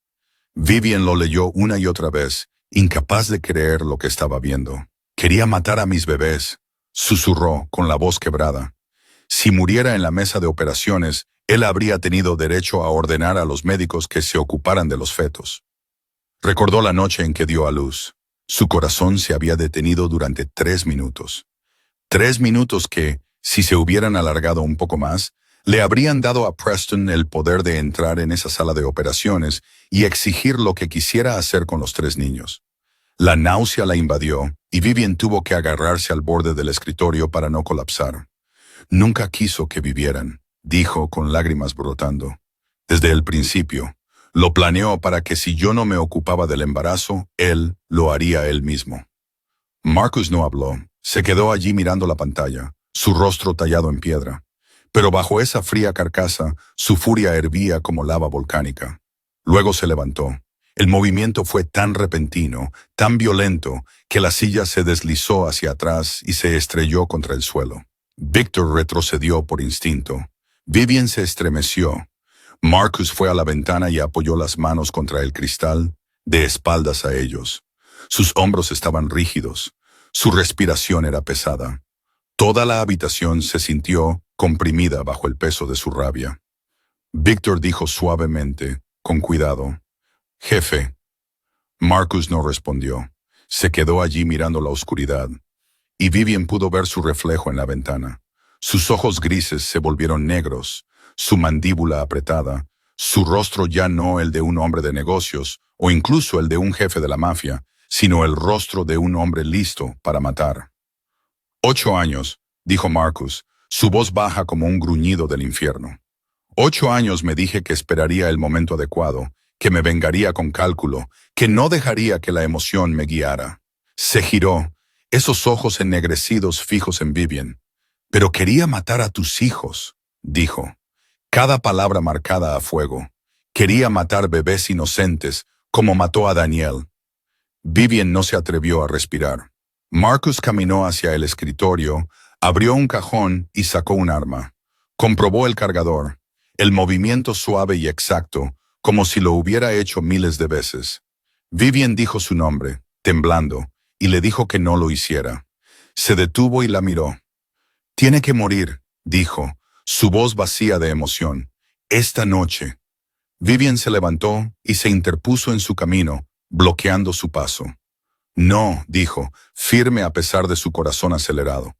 Vivian lo leyó una y otra vez, incapaz de creer lo que estaba viendo. Quería matar a mis bebés, susurró con la voz quebrada. Si muriera en la mesa de operaciones, él habría tenido derecho a ordenar a los médicos que se ocuparan de los fetos. Recordó la noche en que dio a luz. Su corazón se había detenido durante 3 minutos. 3 minutos que, si se hubieran alargado un poco más, le habrían dado a Preston el poder de entrar en esa sala de operaciones y exigir lo que quisiera hacer con los 3 niños. La náusea la invadió y Vivian tuvo que agarrarse al borde del escritorio para no colapsar. Nunca quiso que vivieran, dijo con lágrimas brotando. Desde el principio, lo planeó para que si yo no me ocupaba del embarazo, él lo haría él mismo. Marcus no habló, se quedó allí mirando la pantalla, su rostro tallado en piedra. Pero bajo esa fría carcasa, su furia hervía como lava volcánica. Luego se levantó. El movimiento fue tan repentino, tan violento, que la silla se deslizó hacia atrás y se estrelló contra el suelo. Victor retrocedió por instinto. Vivian se estremeció. Marcus fue a la ventana y apoyó las manos contra el cristal, de espaldas a ellos. Sus hombros estaban rígidos. Su respiración era pesada. Toda la habitación se sintió comprimida bajo el peso de su rabia. Victor dijo suavemente, con cuidado, «Jefe». Marcus no respondió. Se quedó allí mirando la oscuridad, y Vivian pudo ver su reflejo en la ventana. Sus ojos grises se volvieron negros, su mandíbula apretada, su rostro ya no el de un hombre de negocios, o incluso el de un jefe de la mafia, sino el rostro de un hombre listo para matar. 8 años, dijo Marcus, su voz baja como un gruñido del infierno. 8 años me dije que esperaría el momento adecuado, que me vengaría con cálculo, que no dejaría que la emoción me guiara. Se giró, esos ojos ennegrecidos fijos en Vivian. «Pero quería matar a tus hijos», dijo. Cada palabra marcada a fuego. Quería matar bebés inocentes, como mató a Daniel. Vivian no se atrevió a respirar. Marcus caminó hacia el escritorio, abrió un cajón y sacó un arma. Comprobó el cargador, el movimiento suave y exacto, como si lo hubiera hecho miles de veces. Vivian dijo su nombre, temblando, y le dijo que no lo hiciera. Se detuvo y la miró. «Tiene que morir», dijo, su voz vacía de emoción. «Esta noche». Vivian se levantó y se interpuso en su camino, bloqueando su paso. «No», dijo, firme a pesar de su corazón acelerado.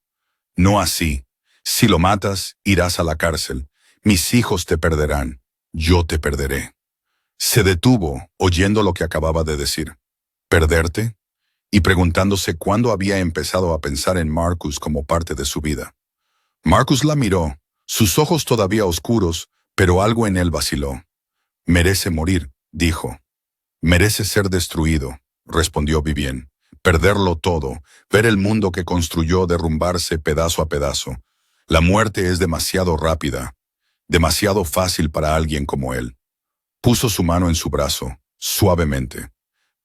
«No así. Si lo matas, irás a la cárcel. Mis hijos te perderán. Yo te perderé». Se detuvo, oyendo lo que acababa de decir. «¿Perderte?» Y preguntándose cuándo había empezado a pensar en Marcus como parte de su vida. Marcus la miró, sus ojos todavía oscuros, pero algo en él vaciló. «Merece morir», dijo. «Merece ser destruido», respondió Vivian. «Perderlo todo, ver el mundo que construyó derrumbarse pedazo a pedazo. La muerte es demasiado rápida, demasiado fácil para alguien como él». Puso su mano en su brazo, suavemente.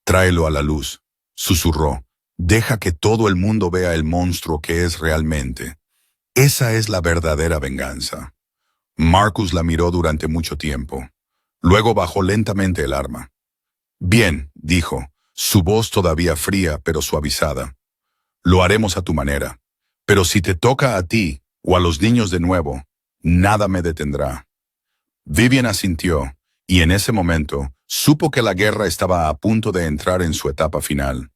«Tráelo a la luz», susurró. «Deja que todo el mundo vea el monstruo que es realmente. Esa es la verdadera venganza». Marcus la miró durante mucho tiempo. Luego bajó lentamente el arma. «Bien», dijo, su voz todavía fría pero suavizada. «Lo haremos a tu manera. Pero si te toca a ti o a los niños de nuevo, nada me detendrá». Vivian asintió, y en ese momento supo que la guerra estaba a punto de entrar en su etapa final.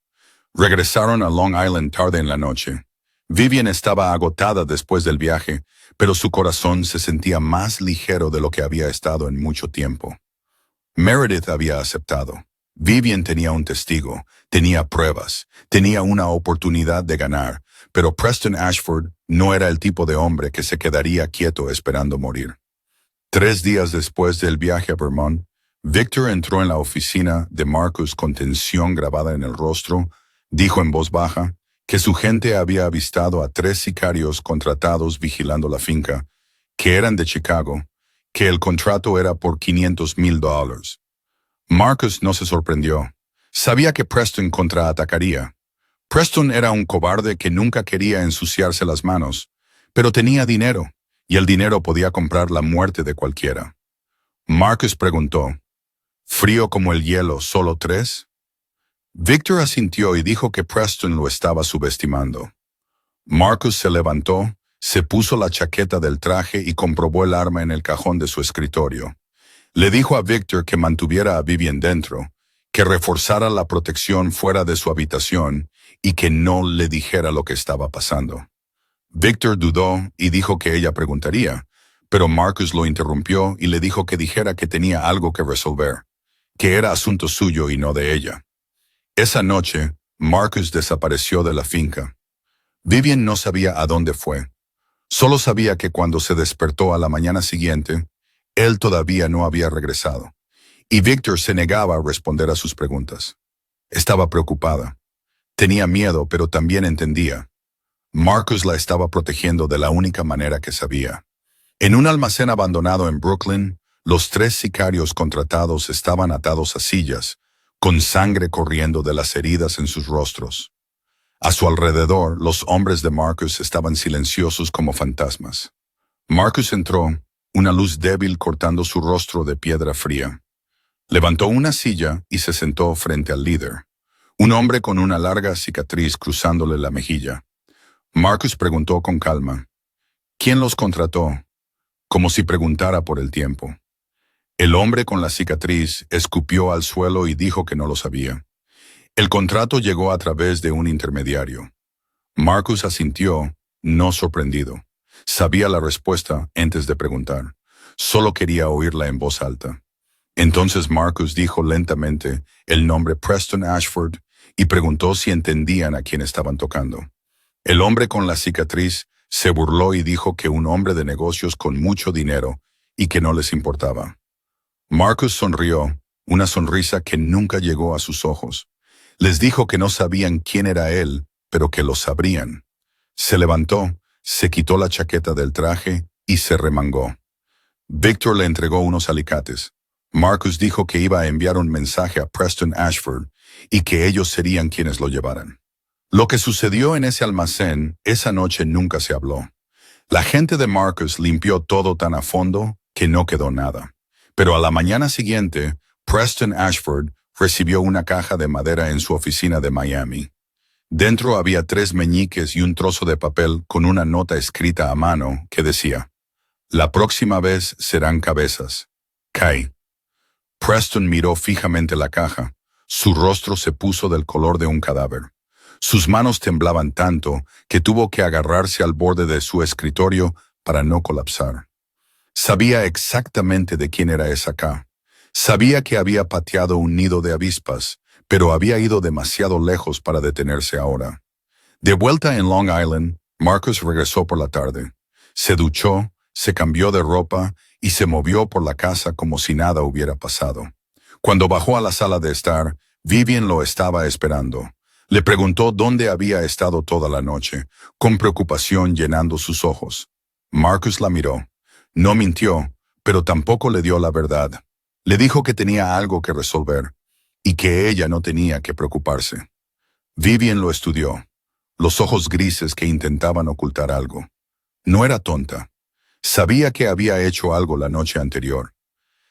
Regresaron a Long Island tarde en la noche. Vivian estaba agotada después del viaje, pero su corazón se sentía más ligero de lo que había estado en mucho tiempo. Meredith había aceptado. Vivian tenía un testigo, tenía pruebas, tenía una oportunidad de ganar, pero Preston Ashford no era el tipo de hombre que se quedaría quieto esperando morir. 3 días después del viaje a Vermont, Victor entró en la oficina de Marcus con tensión grabada en el rostro, dijo en voz baja que su gente había avistado a 3 sicarios contratados vigilando la finca, que eran de Chicago, que el contrato era por $500,000. Marcus no se sorprendió. Sabía que Preston contraatacaría. Preston era un cobarde que nunca quería ensuciarse las manos, pero tenía dinero, y el dinero podía comprar la muerte de cualquiera. Marcus preguntó, «¿Frío como el hielo, solo 3?» Victor asintió y dijo que Preston lo estaba subestimando. Marcus se levantó, se puso la chaqueta del traje y comprobó el arma en el cajón de su escritorio. Le dijo a Victor que mantuviera a Vivian dentro, que reforzara la protección fuera de su habitación y que no le dijera lo que estaba pasando. Victor dudó y dijo que ella preguntaría, pero Marcus lo interrumpió y le dijo que dijera que tenía algo que resolver, que era asunto suyo y no de ella. Esa noche, Marcus desapareció de la finca. Vivian no sabía a dónde fue. Solo sabía que cuando se despertó a la mañana siguiente, él todavía no había regresado, y Victor se negaba a responder a sus preguntas. Estaba preocupada. Tenía miedo, pero también entendía. Marcus la estaba protegiendo de la única manera que sabía. En un almacén abandonado en Brooklyn, los 3 sicarios contratados estaban atados a sillas, con sangre corriendo de las heridas en sus rostros. A su alrededor, los hombres de Marcus estaban silenciosos como fantasmas. Marcus entró, una luz débil cortando su rostro de piedra fría. Levantó una silla y se sentó frente al líder, un hombre con una larga cicatriz cruzándole la mejilla. Marcus preguntó con calma, ¿quién los contrató? Como si preguntara por el tiempo. El hombre con la cicatriz escupió al suelo y dijo que no lo sabía. El contrato llegó a través de un intermediario. Marcus asintió, no sorprendido. Sabía la respuesta antes de preguntar. Solo quería oírla en voz alta. Entonces Marcus dijo lentamente el nombre Preston Ashford y preguntó si entendían a quién estaban tocando. El hombre con la cicatriz se burló y dijo que un hombre de negocios con mucho dinero y que no les importaba. Marcus sonrió, una sonrisa que nunca llegó a sus ojos. Les dijo que no sabían quién era él, pero que lo sabrían. Se levantó, se quitó la chaqueta del traje y se remangó. Victor le entregó unos alicates. Marcus dijo que iba a enviar un mensaje a Preston Ashford y que ellos serían quienes lo llevaran. Lo que sucedió en ese almacén esa noche nunca se habló. La gente de Marcus limpió todo tan a fondo que no quedó nada. Pero a la mañana siguiente, Preston Ashford recibió una caja de madera en su oficina de Miami. Dentro había 3 meñiques y un trozo de papel con una nota escrita a mano que decía, «La próxima vez serán cabezas. Kai». Preston miró fijamente la caja. Su rostro se puso del color de un cadáver. Sus manos temblaban tanto que tuvo que agarrarse al borde de su escritorio para no colapsar. Sabía exactamente de quién era esa K. Sabía que había pateado un nido de avispas, pero había ido demasiado lejos para detenerse ahora. De vuelta en Long Island, Marcus regresó por la tarde. Se duchó, se cambió de ropa y se movió por la casa como si nada hubiera pasado. Cuando bajó a la sala de estar, Vivian lo estaba esperando. Le preguntó dónde había estado toda la noche, con preocupación llenando sus ojos. Marcus la miró. No mintió, pero tampoco le dio la verdad. Le dijo que tenía algo que resolver y que ella no tenía que preocuparse. Vivian lo estudió, los ojos grises que intentaban ocultar algo. No era tonta. Sabía que había hecho algo la noche anterior.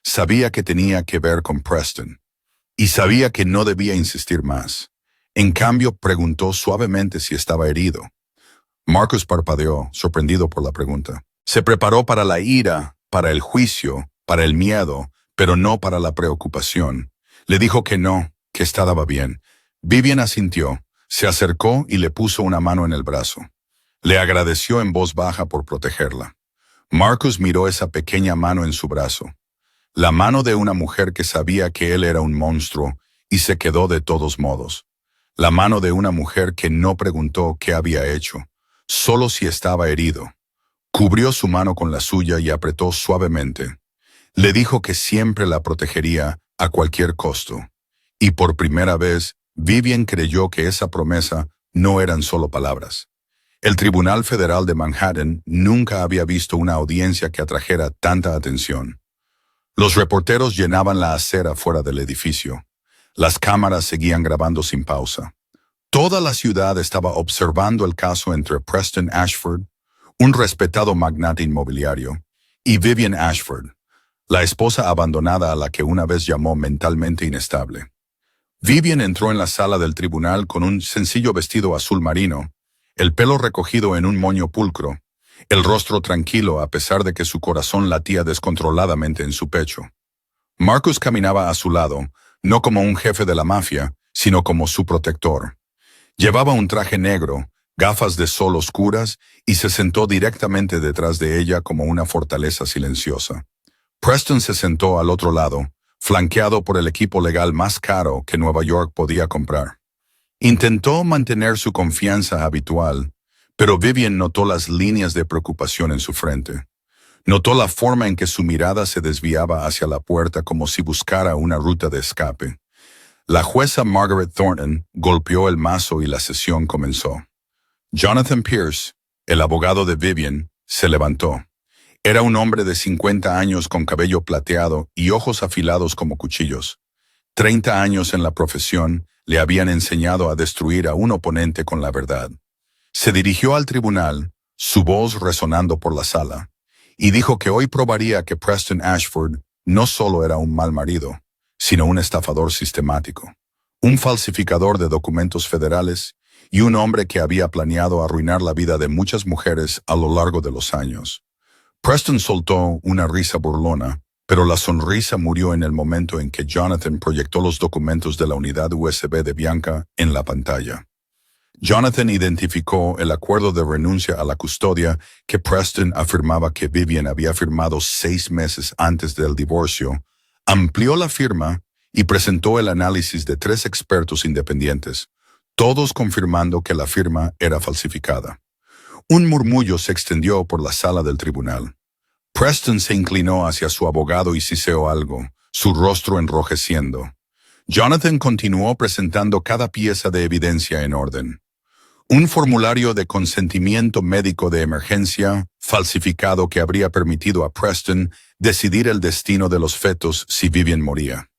Sabía que tenía que ver con Preston. Y sabía que no debía insistir más. En cambio, preguntó suavemente si estaba herido. Marcus parpadeó, sorprendido por la pregunta. Se preparó para la ira, para el juicio, para el miedo, pero no para la preocupación. Le dijo que no, que estaba bien. Vivian asintió, se acercó y le puso una mano en el brazo. Le agradeció en voz baja por protegerla. Marcus miró esa pequeña mano en su brazo. La mano de una mujer que sabía que él era un monstruo y se quedó de todos modos. La mano de una mujer que no preguntó qué había hecho, solo si estaba herido. Cubrió su mano con la suya y apretó suavemente. Le dijo que siempre la protegería a cualquier costo. Y por primera vez, Vivian creyó que esa promesa no eran solo palabras. El Tribunal Federal de Manhattan nunca había visto una audiencia que atrajera tanta atención. Los reporteros llenaban la acera fuera del edificio. Las cámaras seguían grabando sin pausa. Toda la ciudad estaba observando el caso entre Preston Ashford, un respetado magnate inmobiliario, y Vivian Ashford, la esposa abandonada a la que una vez llamó mentalmente inestable. Vivian entró en la sala del tribunal con un sencillo vestido azul marino, el pelo recogido en un moño pulcro, el rostro tranquilo a pesar de que su corazón latía descontroladamente en su pecho. Marcus caminaba a su lado, no como un jefe de la mafia, sino como su protector. Llevaba un traje negro, gafas de sol oscuras y se sentó directamente detrás de ella como una fortaleza silenciosa. Preston se sentó al otro lado, flanqueado por el equipo legal más caro que Nueva York podía comprar. Intentó mantener su confianza habitual, pero Vivian notó las líneas de preocupación en su frente. Notó la forma en que su mirada se desviaba hacia la puerta como si buscara una ruta de escape. La jueza Margaret Thornton golpeó el mazo y la sesión comenzó. Jonathan Pierce, el abogado de Vivian, se levantó. Era un hombre de 50 años con cabello plateado y ojos afilados como cuchillos. 30 años en la profesión le habían enseñado a destruir a un oponente con la verdad. Se dirigió al tribunal, su voz resonando por la sala, y dijo que hoy probaría que Preston Ashford no solo era un mal marido, sino un estafador sistemático, un falsificador de documentos federales y un hombre que había planeado arruinar la vida de muchas mujeres a lo largo de los años. Preston soltó una risa burlona, pero la sonrisa murió en el momento en que Jonathan proyectó los documentos de la unidad USB de Bianca en la pantalla. Jonathan identificó el acuerdo de renuncia a la custodia que Preston afirmaba que Vivian había firmado 6 meses antes del divorcio, amplió la firma y presentó el análisis de 3 expertos independientes, todos confirmando que la firma era falsificada. Un murmullo se extendió por la sala del tribunal. Preston se inclinó hacia su abogado y siseó algo, su rostro enrojeciendo. Jonathan continuó presentando cada pieza de evidencia en orden. Un formulario de consentimiento médico de emergencia falsificado que habría permitido a Preston decidir el destino de los fetos si Vivian moría.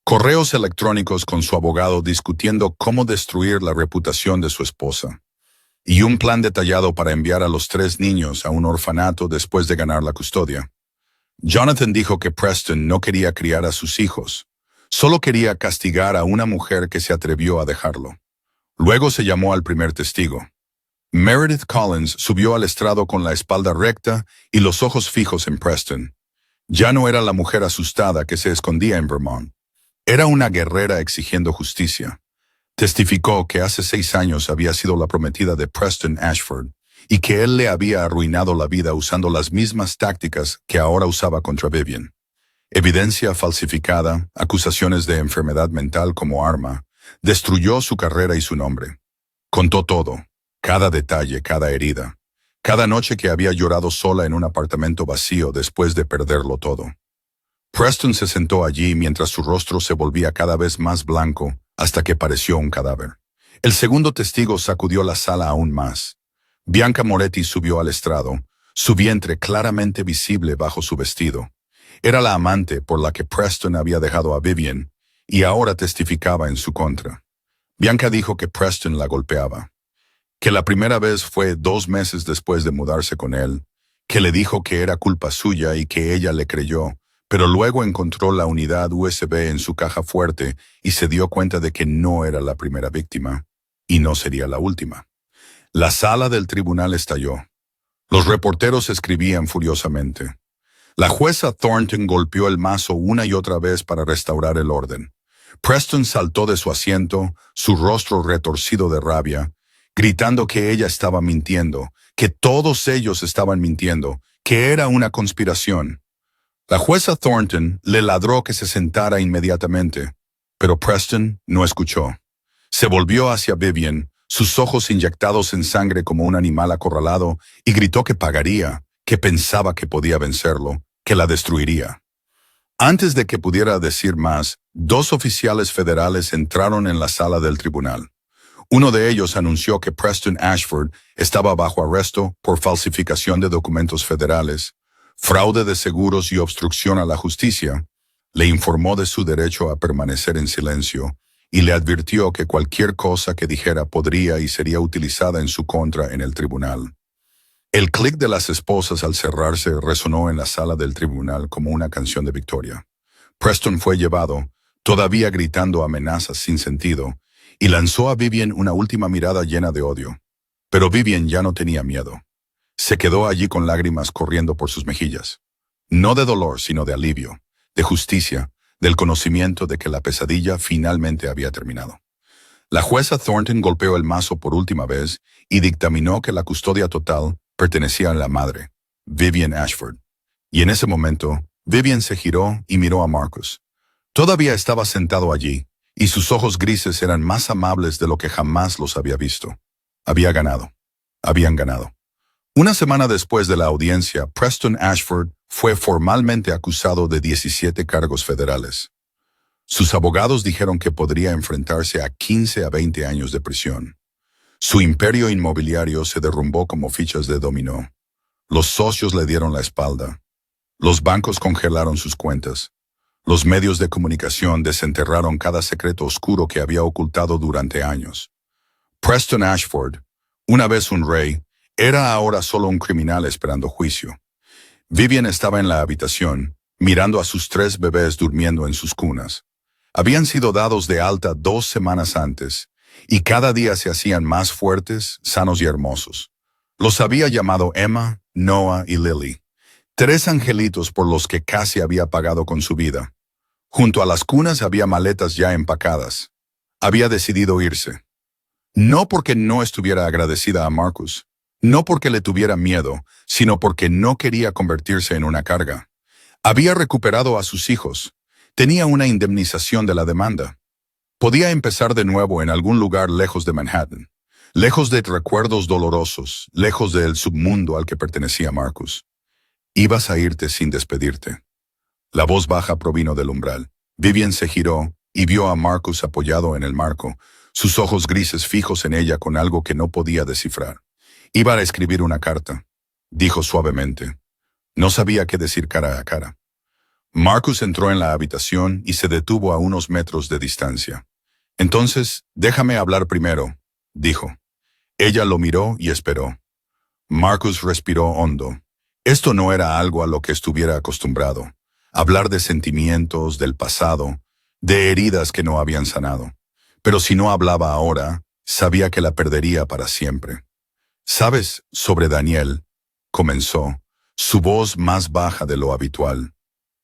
Correos electrónicos con su abogado discutiendo cómo destruir la reputación de su esposa. Y un plan detallado para enviar a los 3 niños a un orfanato después de ganar la custodia. Jonathan dijo que Preston no quería criar a sus hijos, solo quería castigar a una mujer que se atrevió a dejarlo. Luego se llamó al primer testigo. Meredith Collins subió al estrado con la espalda recta y los ojos fijos en Preston. Ya no era la mujer asustada que se escondía en Vermont. Era una guerrera exigiendo justicia. Testificó que hace 6 años había sido la prometida de Preston Ashford y que él le había arruinado la vida usando las mismas tácticas que ahora usaba contra Vivian. Evidencia falsificada, acusaciones de enfermedad mental como arma, destruyó su carrera y su nombre. Contó todo, cada detalle, cada herida, cada noche que había llorado sola en un apartamento vacío después de perderlo todo. Preston se sentó allí mientras su rostro se volvía cada vez más blanco hasta que pareció un cadáver. El segundo testigo sacudió la sala aún más. Bianca Moretti subió al estrado, su vientre claramente visible bajo su vestido. Era la amante por la que Preston había dejado a Vivian y ahora testificaba en su contra. Bianca dijo que Preston la golpeaba, que la primera vez fue 2 meses después de mudarse con él, que le dijo que era culpa suya y que ella le creyó, pero luego encontró la unidad USB en su caja fuerte y se dio cuenta de que no era la primera víctima, y no sería la última. La sala del tribunal estalló. Los reporteros escribían furiosamente. La jueza Thornton golpeó el mazo una y otra vez para restaurar el orden. Preston saltó de su asiento, su rostro retorcido de rabia, gritando que ella estaba mintiendo, que todos ellos estaban mintiendo, que era una conspiración. La jueza Thornton le ladró que se sentara inmediatamente, pero Preston no escuchó. Se volvió hacia Vivian, sus ojos inyectados en sangre como un animal acorralado, y gritó que pagaría, que pensaba que podía vencerlo, que la destruiría. Antes de que pudiera decir más, 2 oficiales federales entraron en la sala del tribunal. Uno de ellos anunció que Preston Ashford estaba bajo arresto por falsificación de documentos federales, fraude de seguros y obstrucción a la justicia. Le informó de su derecho a permanecer en silencio y le advirtió que cualquier cosa que dijera podría y sería utilizada en su contra en el tribunal. El clic de las esposas al cerrarse resonó en la sala del tribunal como una canción de victoria. Preston fue llevado, todavía gritando amenazas sin sentido, y lanzó a Vivian una última mirada llena de odio. Pero Vivian ya no tenía miedo. Se quedó allí con lágrimas corriendo por sus mejillas. No de dolor, sino de alivio, de justicia, del conocimiento de que la pesadilla finalmente había terminado. La jueza Thornton golpeó el mazo por última vez y dictaminó que la custodia total pertenecía a la madre, Vivian Ashford. Y en ese momento, Vivian se giró y miró a Marcus. Todavía estaba sentado allí, y sus ojos grises eran más amables de lo que jamás los había visto. Había ganado. Habían ganado. Una semana después de la audiencia, Preston Ashford fue formalmente acusado de 17 cargos federales. Sus abogados dijeron que podría enfrentarse a 15 a 20 años de prisión. Su imperio inmobiliario se derrumbó como fichas de dominó. Los socios le dieron la espalda. Los bancos congelaron sus cuentas. Los medios de comunicación desenterraron cada secreto oscuro que había ocultado durante años. Preston Ashford, una vez un rey, era ahora solo un criminal esperando juicio. Vivian estaba en la habitación, mirando a sus 3 bebés durmiendo en sus cunas. Habían sido dados de alta 2 semanas antes, y cada día se hacían más fuertes, sanos y hermosos. Los había llamado Emma, Noah y Lily, 3 angelitos por los que casi había pagado con su vida. Junto a las cunas había maletas ya empacadas. Había decidido irse. No porque no estuviera agradecida a Marcus, no porque le tuviera miedo, sino porque no quería convertirse en una carga. Había recuperado a sus hijos. Tenía una indemnización de la demanda. Podía empezar de nuevo en algún lugar lejos de Manhattan, lejos de recuerdos dolorosos, lejos del submundo al que pertenecía Marcus. Ibas a irte sin despedirte. La voz baja provino del umbral. Vivian se giró y vio a Marcus apoyado en el marco, sus ojos grises fijos en ella con algo que no podía descifrar. Iba a escribir una carta, dijo suavemente. No sabía qué decir cara a cara. Marcus entró en la habitación y se detuvo a unos metros de distancia. Entonces, déjame hablar primero, dijo. Ella lo miró y esperó. Marcus respiró hondo. Esto no era algo a lo que estuviera acostumbrado. Hablar de sentimientos, del pasado, de heridas que no habían sanado. Pero si no hablaba ahora, sabía que la perdería para siempre. «¿Sabes sobre Daniel?», comenzó, su voz más baja de lo habitual.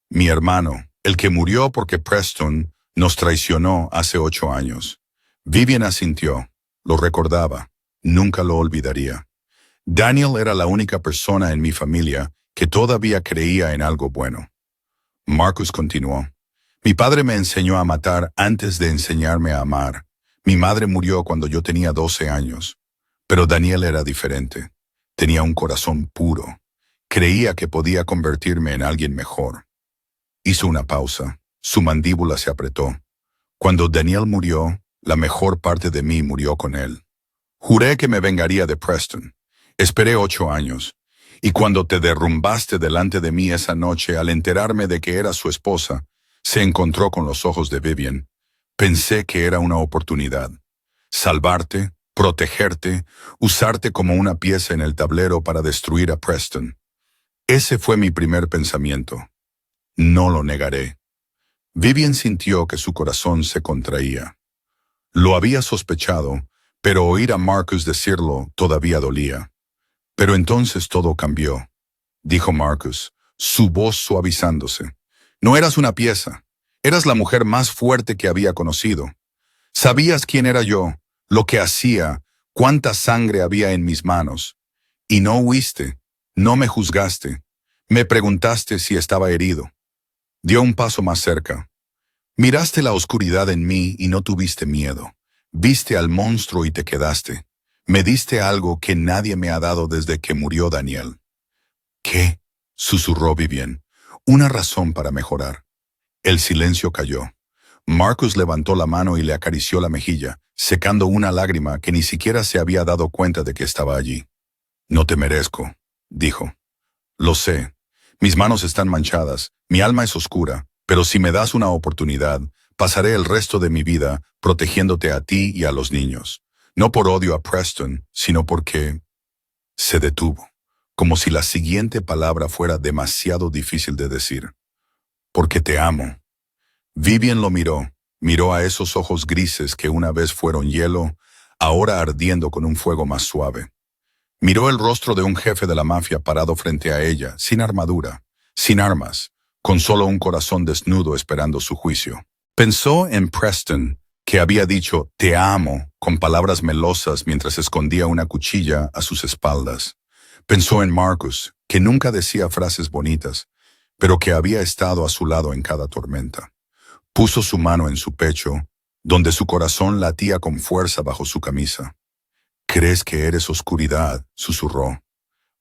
«Mi hermano, el que murió porque Preston nos traicionó hace 8 años». Vivian asintió, lo recordaba, nunca lo olvidaría. Daniel era la única persona en mi familia que todavía creía en algo bueno. Marcus continuó. Mi padre me enseñó a matar antes de enseñarme a amar. Mi madre murió cuando yo tenía 12 años. Pero Daniel era diferente. Tenía un corazón puro. Creía que podía convertirme en alguien mejor. Hizo una pausa. Su mandíbula se apretó. Cuando Daniel murió, la mejor parte de mí murió con él. Juré que me vengaría de Preston. Esperé 8 años. Y cuando te derrumbaste delante de mí esa noche al enterarme de que era su esposa, se encontró con los ojos de Vivian. Pensé que era una oportunidad. Salvarte, protegerte, usarte como una pieza en el tablero para destruir a Preston. Ese fue mi primer pensamiento. No lo negaré. Vivian sintió que su corazón se contraía. Lo había sospechado, pero oír a Marcus decirlo todavía dolía. Pero entonces todo cambió, dijo Marcus, su voz suavizándose. No eras una pieza, eras la mujer más fuerte que había conocido. Sabías quién era yo, lo que hacía, cuánta sangre había en mis manos. Y no huiste, no me juzgaste, me preguntaste si estaba herido. Dio un paso más cerca. Miraste la oscuridad en mí y no tuviste miedo. Viste al monstruo y te quedaste. Me diste algo que nadie me ha dado desde que murió Daniel. ¿Qué?, susurró Vivian. Una razón para mejorar. El silencio cayó. Marcus levantó la mano y le acarició la mejilla, secando una lágrima que ni siquiera se había dado cuenta de que estaba allí. No te merezco, dijo. Lo sé. Mis manos están manchadas, mi alma es oscura, pero si me das una oportunidad, pasaré el resto de mi vida protegiéndote a ti y a los niños. No por odio a Preston, sino porque... Se detuvo, como si la siguiente palabra fuera demasiado difícil de decir. Porque te amo. Vivian lo miró a esos ojos grises que una vez fueron hielo, ahora ardiendo con un fuego más suave. Miró el rostro de un jefe de la mafia parado frente a ella, sin armadura, sin armas, con solo un corazón desnudo esperando su juicio. Pensó en Preston, que había dicho «te amo» con palabras melosas mientras escondía una cuchilla a sus espaldas. Pensó en Marcus, que nunca decía frases bonitas, pero que había estado a su lado en cada tormenta. Puso su mano en su pecho, donde su corazón latía con fuerza bajo su camisa. «¿Crees que eres oscuridad?», susurró.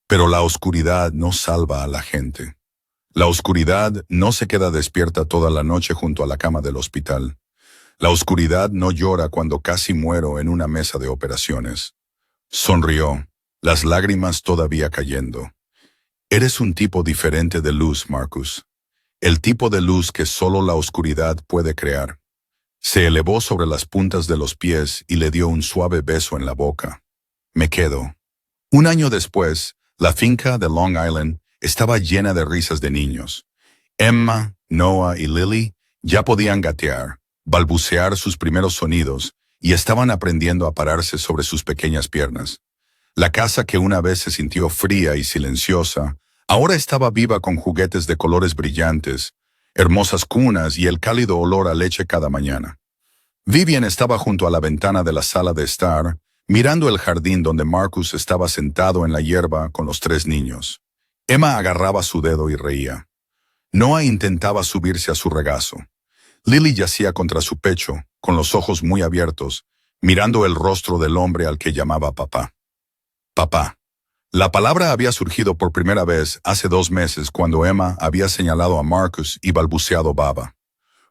Pero la oscuridad no salva a la gente. La oscuridad no se queda despierta toda la noche junto a la cama del hospital. La oscuridad no llora cuando casi muero en una mesa de operaciones. Sonrió, las lágrimas todavía cayendo. Eres un tipo diferente de luz, Marcus. El tipo de luz que solo la oscuridad puede crear. Se elevó sobre las puntas de los pies y le dio un suave beso en la boca. Me quedo. Un año después, la finca de Long Island estaba llena de risas de niños. Emma, Noah y Lily ya podían gatear, balbucear sus primeros sonidos y estaban aprendiendo a pararse sobre sus pequeñas piernas. La casa que una vez se sintió fría y silenciosa, ahora estaba viva con juguetes de colores brillantes, hermosas cunas y el cálido olor a leche cada mañana. Vivian estaba junto a la ventana de la sala de estar, mirando el jardín donde Marcus estaba sentado en la hierba con los 3 niños. Emma agarraba su dedo y reía. Noah intentaba subirse a su regazo. Lily yacía contra su pecho, con los ojos muy abiertos, mirando el rostro del hombre al que llamaba papá. Papá. La palabra había surgido por primera vez hace 2 meses cuando Emma había señalado a Marcus y balbuceado baba.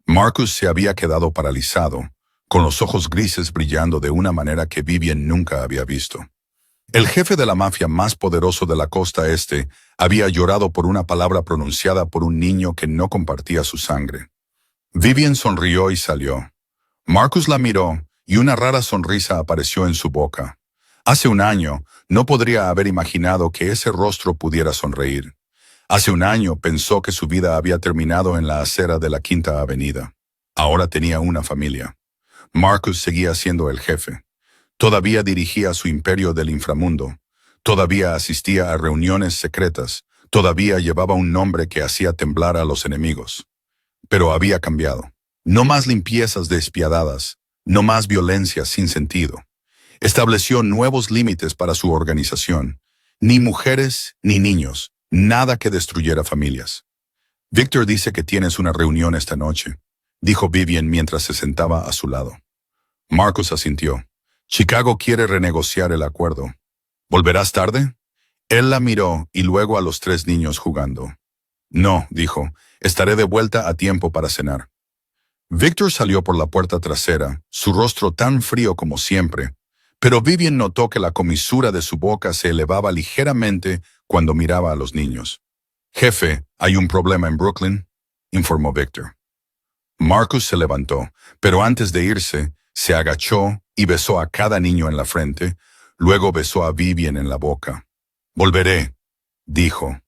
Marcus se había quedado paralizado, con los ojos grises brillando de una manera que Vivian nunca había visto. El jefe de la mafia más poderoso de la costa este había llorado por una palabra pronunciada por un niño que no compartía su sangre. Vivian sonrió y salió. Marcus la miró y una rara sonrisa apareció en su boca. Hace un año no podría haber imaginado que ese rostro pudiera sonreír. Hace un año pensó que su vida había terminado en la acera de la Quinta Avenida. Ahora tenía una familia. Marcus seguía siendo el jefe. Todavía dirigía su imperio del inframundo. Todavía asistía a reuniones secretas. Todavía llevaba un nombre que hacía temblar a los enemigos. Pero había cambiado. No más limpiezas despiadadas. No más violencia sin sentido. Estableció nuevos límites para su organización. Ni mujeres ni niños. Nada que destruyera familias. Victor dice que tienes una reunión esta noche, dijo Vivian mientras se sentaba a su lado. Marcus asintió. Chicago quiere renegociar el acuerdo. ¿Volverás tarde? Él la miró y luego a los 3 niños jugando. No, dijo, estaré de vuelta a tiempo para cenar. Victor salió por la puerta trasera, su rostro tan frío como siempre, pero Vivian notó que la comisura de su boca se elevaba ligeramente cuando miraba a los niños. Jefe, hay un problema en Brooklyn, informó Victor. Marcus se levantó, pero antes de irse, se agachó y besó a cada niño en la frente, luego besó a Vivian en la boca. Volveré, dijo.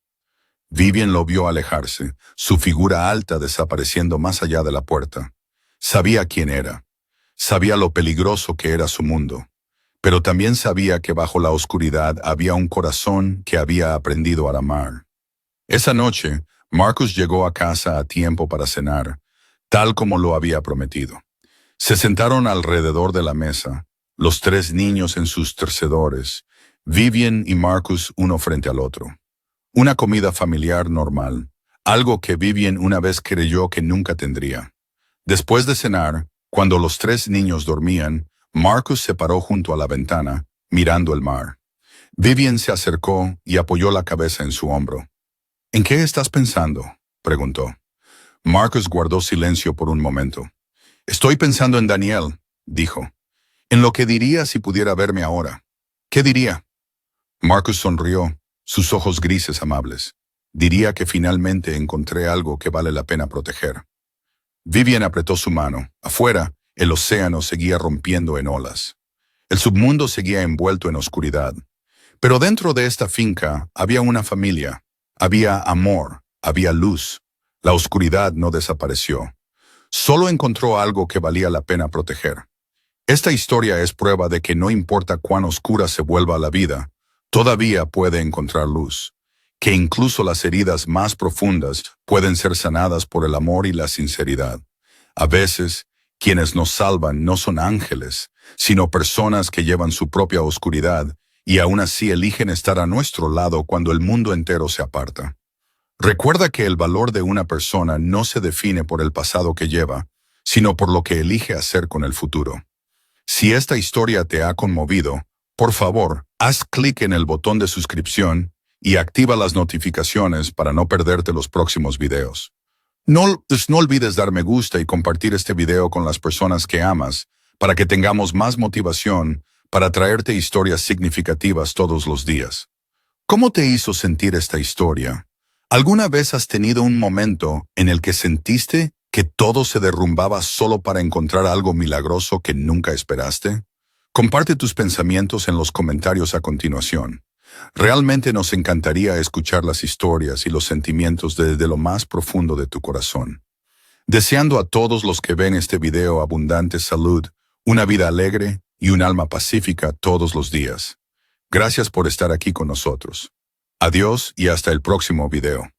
Vivian lo vio alejarse, su figura alta desapareciendo más allá de la puerta. Sabía quién era. Sabía lo peligroso que era su mundo. Pero también sabía que bajo la oscuridad había un corazón que había aprendido a amar. Esa noche, Marcus llegó a casa a tiempo para cenar, tal como lo había prometido. Se sentaron alrededor de la mesa, los 3 niños en sus tercedores, Vivian y Marcus uno frente al otro. Una comida familiar normal, algo que Vivian una vez creyó que nunca tendría. Después de cenar, cuando los 3 niños dormían, Marcus se paró junto a la ventana, mirando el mar. Vivian se acercó y apoyó la cabeza en su hombro. ¿En qué estás pensando?, preguntó. Marcus guardó silencio por un momento. Estoy pensando en Daniel, dijo. En lo que diría si pudiera verme ahora. ¿Qué diría? Marcus sonrió, sus ojos grises amables. Diría que finalmente encontré algo que vale la pena proteger. Vivian apretó su mano. Afuera, el océano seguía rompiendo en olas. El submundo seguía envuelto en oscuridad. Pero dentro de esta finca había una familia. Había amor, había luz. La oscuridad no desapareció. Solo encontró algo que valía la pena proteger. Esta historia es prueba de que no importa cuán oscura se vuelva la vida, todavía puede encontrar luz. que incluso las heridas más profundas pueden ser sanadas por el amor y la sinceridad. A veces, quienes nos salvan no son ángeles, sino personas que llevan su propia oscuridad y aún así eligen estar a nuestro lado cuando el mundo entero se aparta. Recuerda que el valor de una persona no se define por el pasado que lleva, sino por lo que elige hacer con el futuro. Si esta historia te ha conmovido, por favor, haz clic en el botón de suscripción y activa las notificaciones para no perderte los próximos videos. No olvides dar me gusta y compartir este video con las personas que amas para que tengamos más motivación para traerte historias significativas todos los días. ¿Cómo te hizo sentir esta historia? ¿Alguna vez has tenido un momento en el que sentiste que todo se derrumbaba solo para encontrar algo milagroso que nunca esperaste? Comparte tus pensamientos en los comentarios a continuación. Realmente nos encantaría escuchar las historias y los sentimientos desde lo más profundo de tu corazón. Deseando a todos los que ven este video abundante salud, una vida alegre y un alma pacífica todos los días. Gracias por estar aquí con nosotros. Adiós y hasta el próximo video.